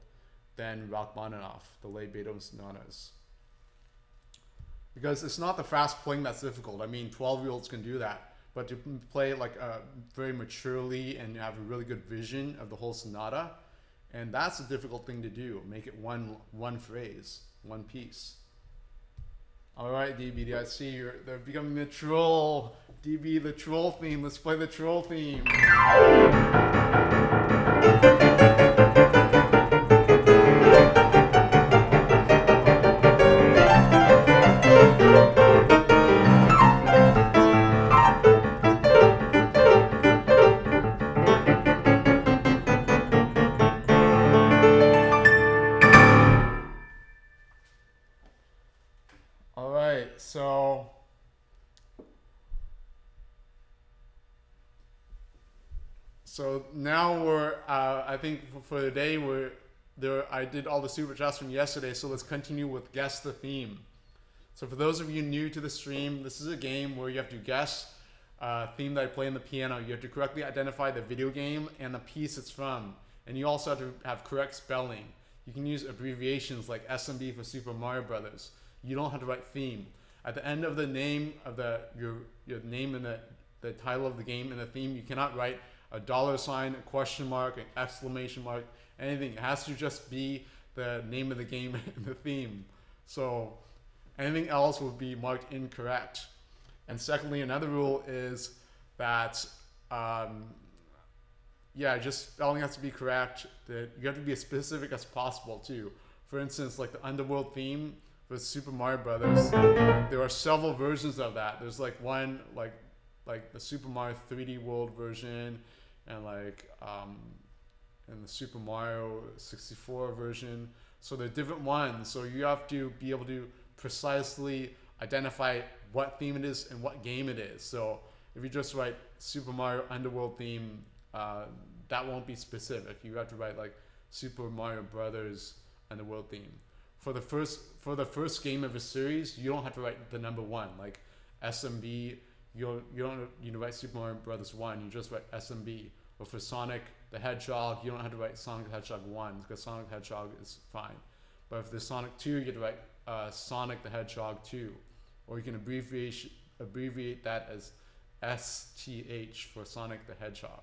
than Rachmaninoff, the late Beethoven Sonatas. Because it's not the fast playing that's difficult. I mean, 12-year-olds can do that. But to play it like very maturely and have a really good vision of the whole sonata, and that's a difficult thing to do. Make it one phrase, one piece. All right, DB, I see they're becoming the troll. DB, the troll theme. Let's play the troll theme. All right, so now we're, I think for the day I did all the super chats from yesterday, so let's continue with Guess the Theme. So for those of you new to the stream, this is a game where you have to guess a theme that I play on the piano. You have to correctly identify the video game and the piece it's from. And you also have to have correct spelling. You can use abbreviations like SMB for Super Mario Brothers. You don't have to write theme. At the end of the name of your name and the title of the game and the theme, you cannot write a $sign, a question mark, an exclamation mark, anything. It has to just be the name of the game and the theme. So anything else will be marked incorrect. And secondly, another rule is that, just spelling has to be correct. That you have to be as specific as possible too. For instance, like the Underworld theme with Super Mario Brothers, there are several versions of that. There's like one, like the Super Mario 3D World version, and and the Super Mario 64 version. So they're different ones. So you have to be able to precisely identify what theme it is and what game it is. So if you just write Super Mario Underworld theme, that won't be specific. You have to write like Super Mario Brothers and the world theme. For the first game of a series, you don't have to write the number one. Like SMB, you don't write Super Mario Brothers 1, you just write SMB. Or for Sonic the Hedgehog, you don't have to write Sonic the Hedgehog 1 because Sonic the Hedgehog is fine. But if there's Sonic 2, you have to write Sonic the Hedgehog 2. Or you can abbreviate that as STH for Sonic the Hedgehog.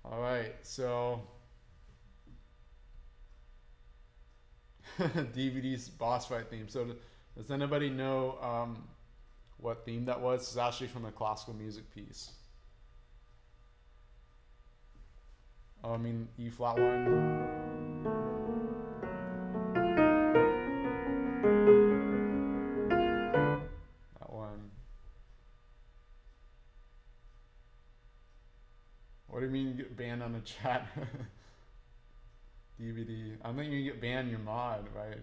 Alright, so DVD's boss fight theme. So does anybody know what theme that was? It's actually from a classical music piece. Oh, I mean E flat 1. That one. What do you mean you get banned on the chat? DVD. I think you get banned in your mod, right?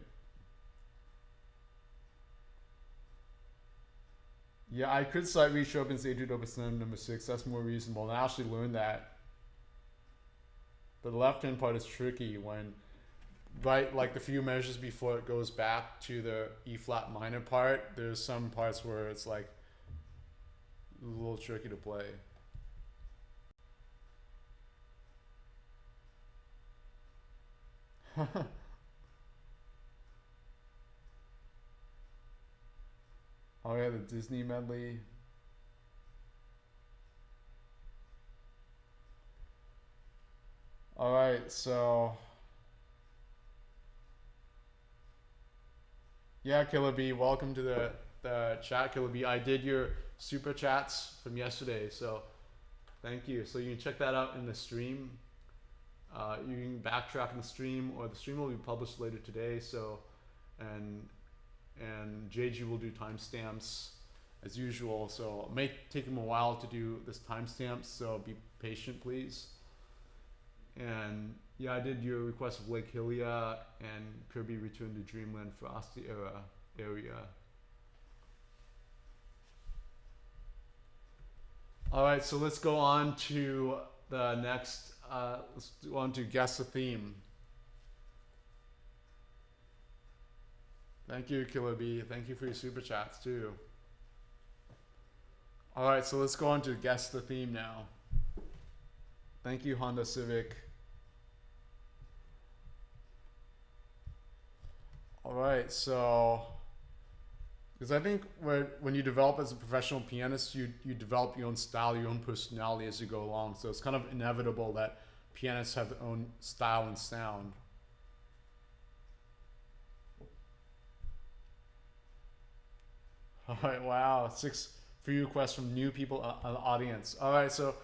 Yeah, I could cite Reach Up and say number 6. That's more reasonable. And I actually learned that. The left-hand part is tricky when, right, like the few measures before it goes back to the E flat minor part, there's some parts where it's like a little tricky to play. Oh yeah, the Disney medley. All right, so yeah, Killer B, welcome to the chat, Killer B. I did your super chats from yesterday, so thank you. So you can check that out in the stream. You can backtrack in the stream, or the stream will be published later today. So, and JG will do timestamps as usual. So it may take him a while to do this timestamps. So be patient, please. And yeah, I did your request of Lake Hylia and Kirby Return to Dreamland Frosty Era area. All right, so let's go on to the next. Let's go on to guess the theme. Thank you, Killer B. Thank you for your super chats too. All right, so let's go on to guess the theme now. Thank you, Honda Civic. All right, so because I think when you develop as a professional pianist, you develop your own style, your own personality as you go along. So it's kind of inevitable that pianists have their own style and sound. All right, wow, 6 free requests from new people on the audience. All right, so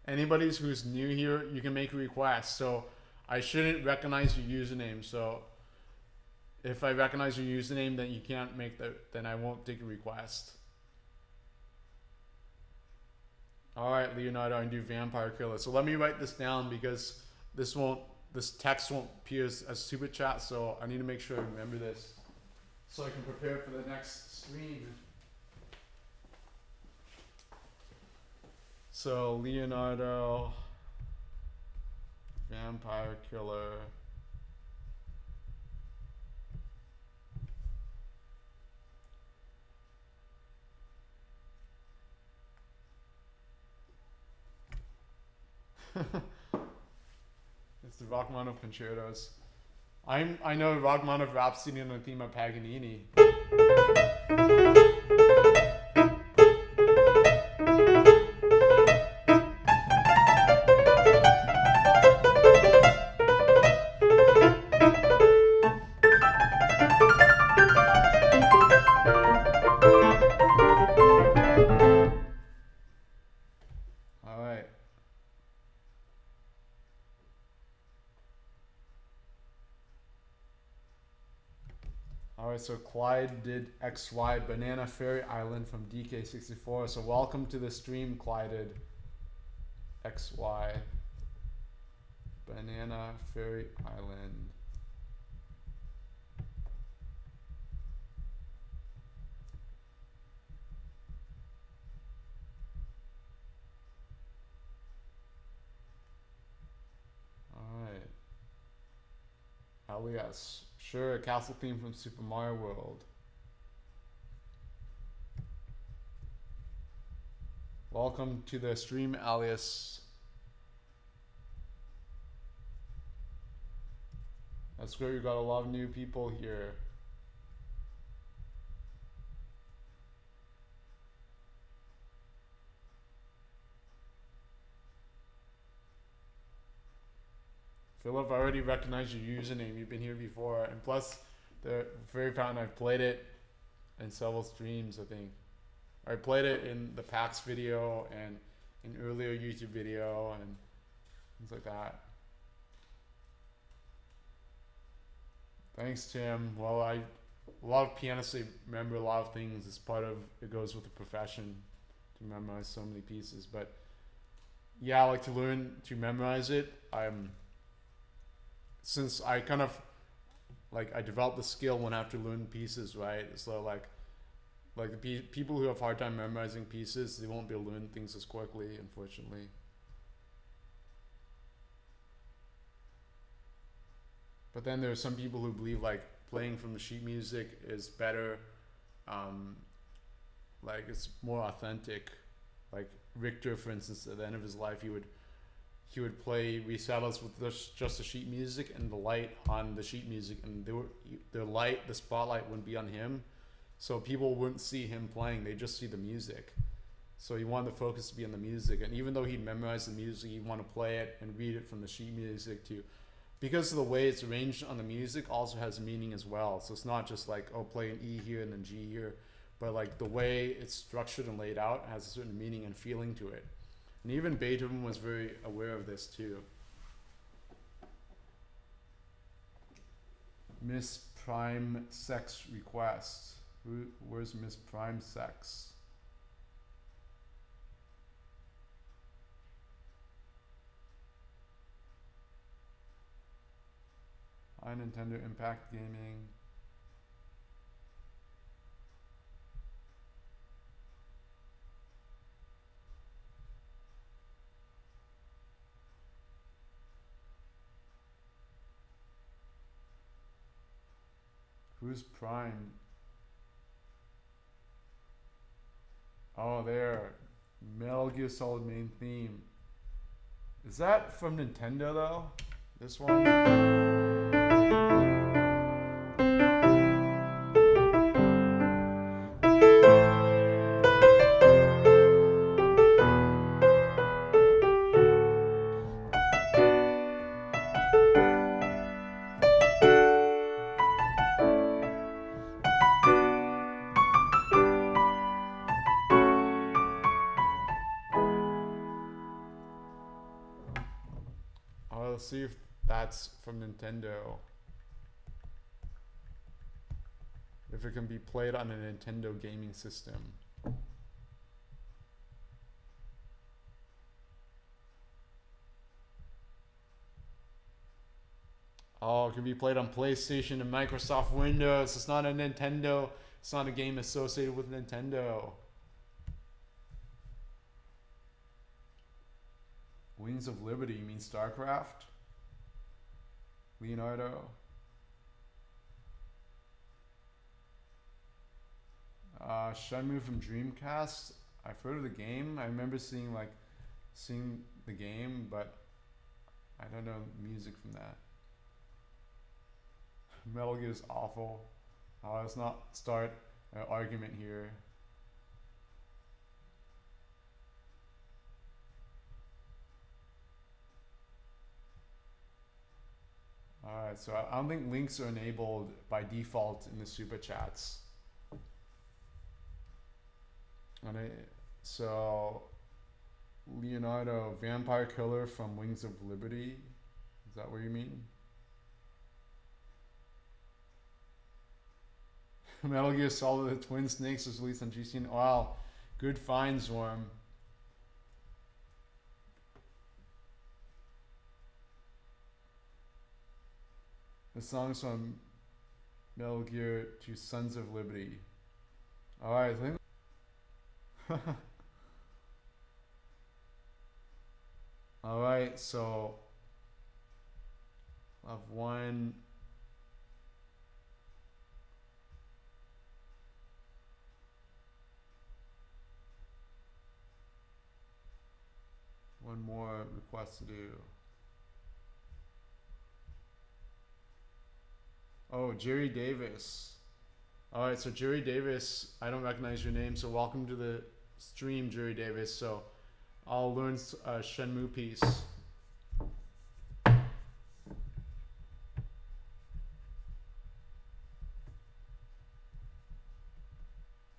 anybody who's new here, you can make a request. So I shouldn't recognize your username. So if I recognize your username, then you can't make that. Then I won't take a request. All right, Leonardo, I can do Vampire Killer. So let me write this down because this text won't appear as super chat. So I need to make sure I remember this so I can prepare for the next stream. So Leonardo, Vampire Killer. It's the Rachmaninoff concertos. I know Rachmaninoff Rhapsody on the theme of Paganini. So Clyde did XY Banana Fairy Island from DK64. So welcome to the stream, Clyde. XY Banana Fairy Island. Hell yes. Sure, a castle theme from Super Mario World. Welcome to the stream, Alias. That's great, we got a lot of new people here. Philip, I already recognize your username. You've been here before, and plus, the very fountain I've played it in several streams. I think I played it in the PAX video and an earlier YouTube video and things like that. Thanks, Tim. Well, a lot of pianists, they remember a lot of things. It's part of it goes with the profession to memorize so many pieces. But yeah, I like to learn to memorize it. Since I kind of like I developed the skill when I have to learn pieces, right? So like the people who have a hard time memorizing pieces, they won't be able to learn things as quickly, unfortunately. But then there's some people who believe like playing from the sheet music is better, like it's more authentic. Like Richter, for instance, at the end of his life, he would play recitals with just the sheet music and the light on the sheet music, and the spotlight wouldn't be on him, so people wouldn't see him playing, they just see the music. So he wanted the focus to be on the music, and even though he'd memorize the music, he'd want to play it and read it from the sheet music too, because of the way it's arranged on the music also has meaning as well. So it's not just like, oh, play an E here and then G here, but like the way it's structured and laid out has a certain meaning and feeling to it. And even Beethoven was very aware of this too. Miss Prime Sex request. Where's Miss Prime Sex? Hi, Nintendo Impact Gaming. Who's Prime? Oh, there. Metal Gear Solid main theme. Is that from Nintendo though? This one? Let's see if that's from Nintendo. If it can be played on a Nintendo gaming system. Oh, it can be played on PlayStation and Microsoft Windows. It's not a Nintendo. It's not a game associated with Nintendo. Wings of Liberty means StarCraft. Leonardo. Shenmue from Dreamcast. I've heard of the game. I remember seeing the game, but I don't know music from that. Metal Gear is awful. Let's not start an argument here. Alright, so I don't think links are enabled by default in the super chats. So Leonardo, Vampire Killer from Wings of Liberty. Is that what you mean? Metal Gear Solid: The Twin Snakes was released on GC. Wow, good find, Zorm. The songs from Metal Gear to Sons of Liberty. Alright, I think. Alright, so I've one one more request to do. Oh, Jerry Davis. All right, so Jerry Davis, I don't recognize your name, so welcome to the stream, Jerry Davis. So I'll learn a Shenmue piece.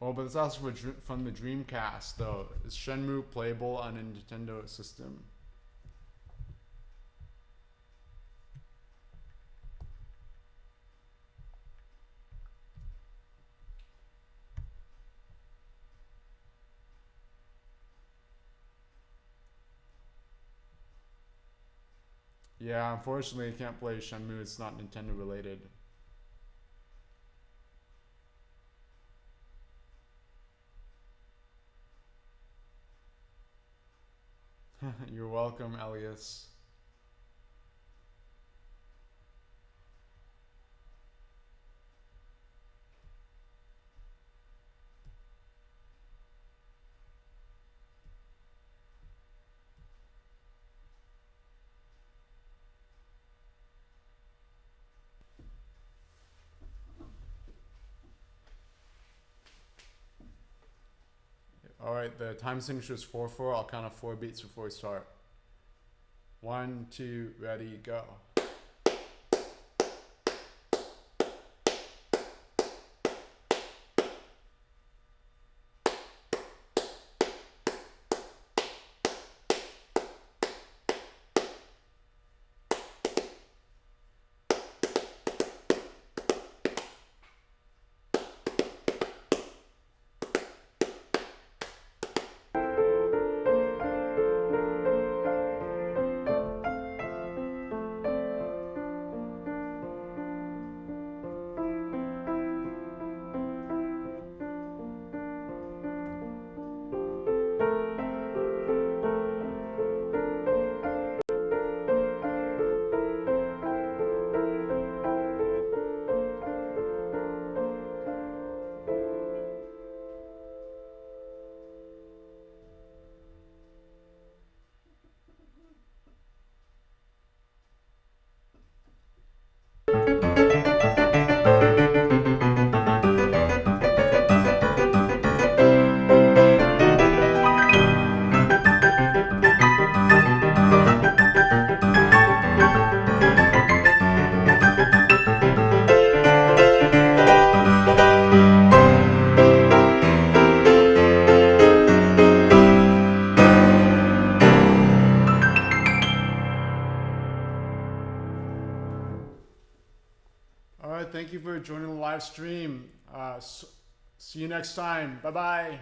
Oh, but it's also from the Dreamcast, though. Is Shenmue playable on a Nintendo system? Yeah, unfortunately, I can't play Shenmue. It's not Nintendo related. You're welcome, Elias. All right, the time signature is 4/4. I'll count off 4 beats before we start. 1, 2, ready, go. All right, thank you for joining the live stream. See you next time. Bye-bye.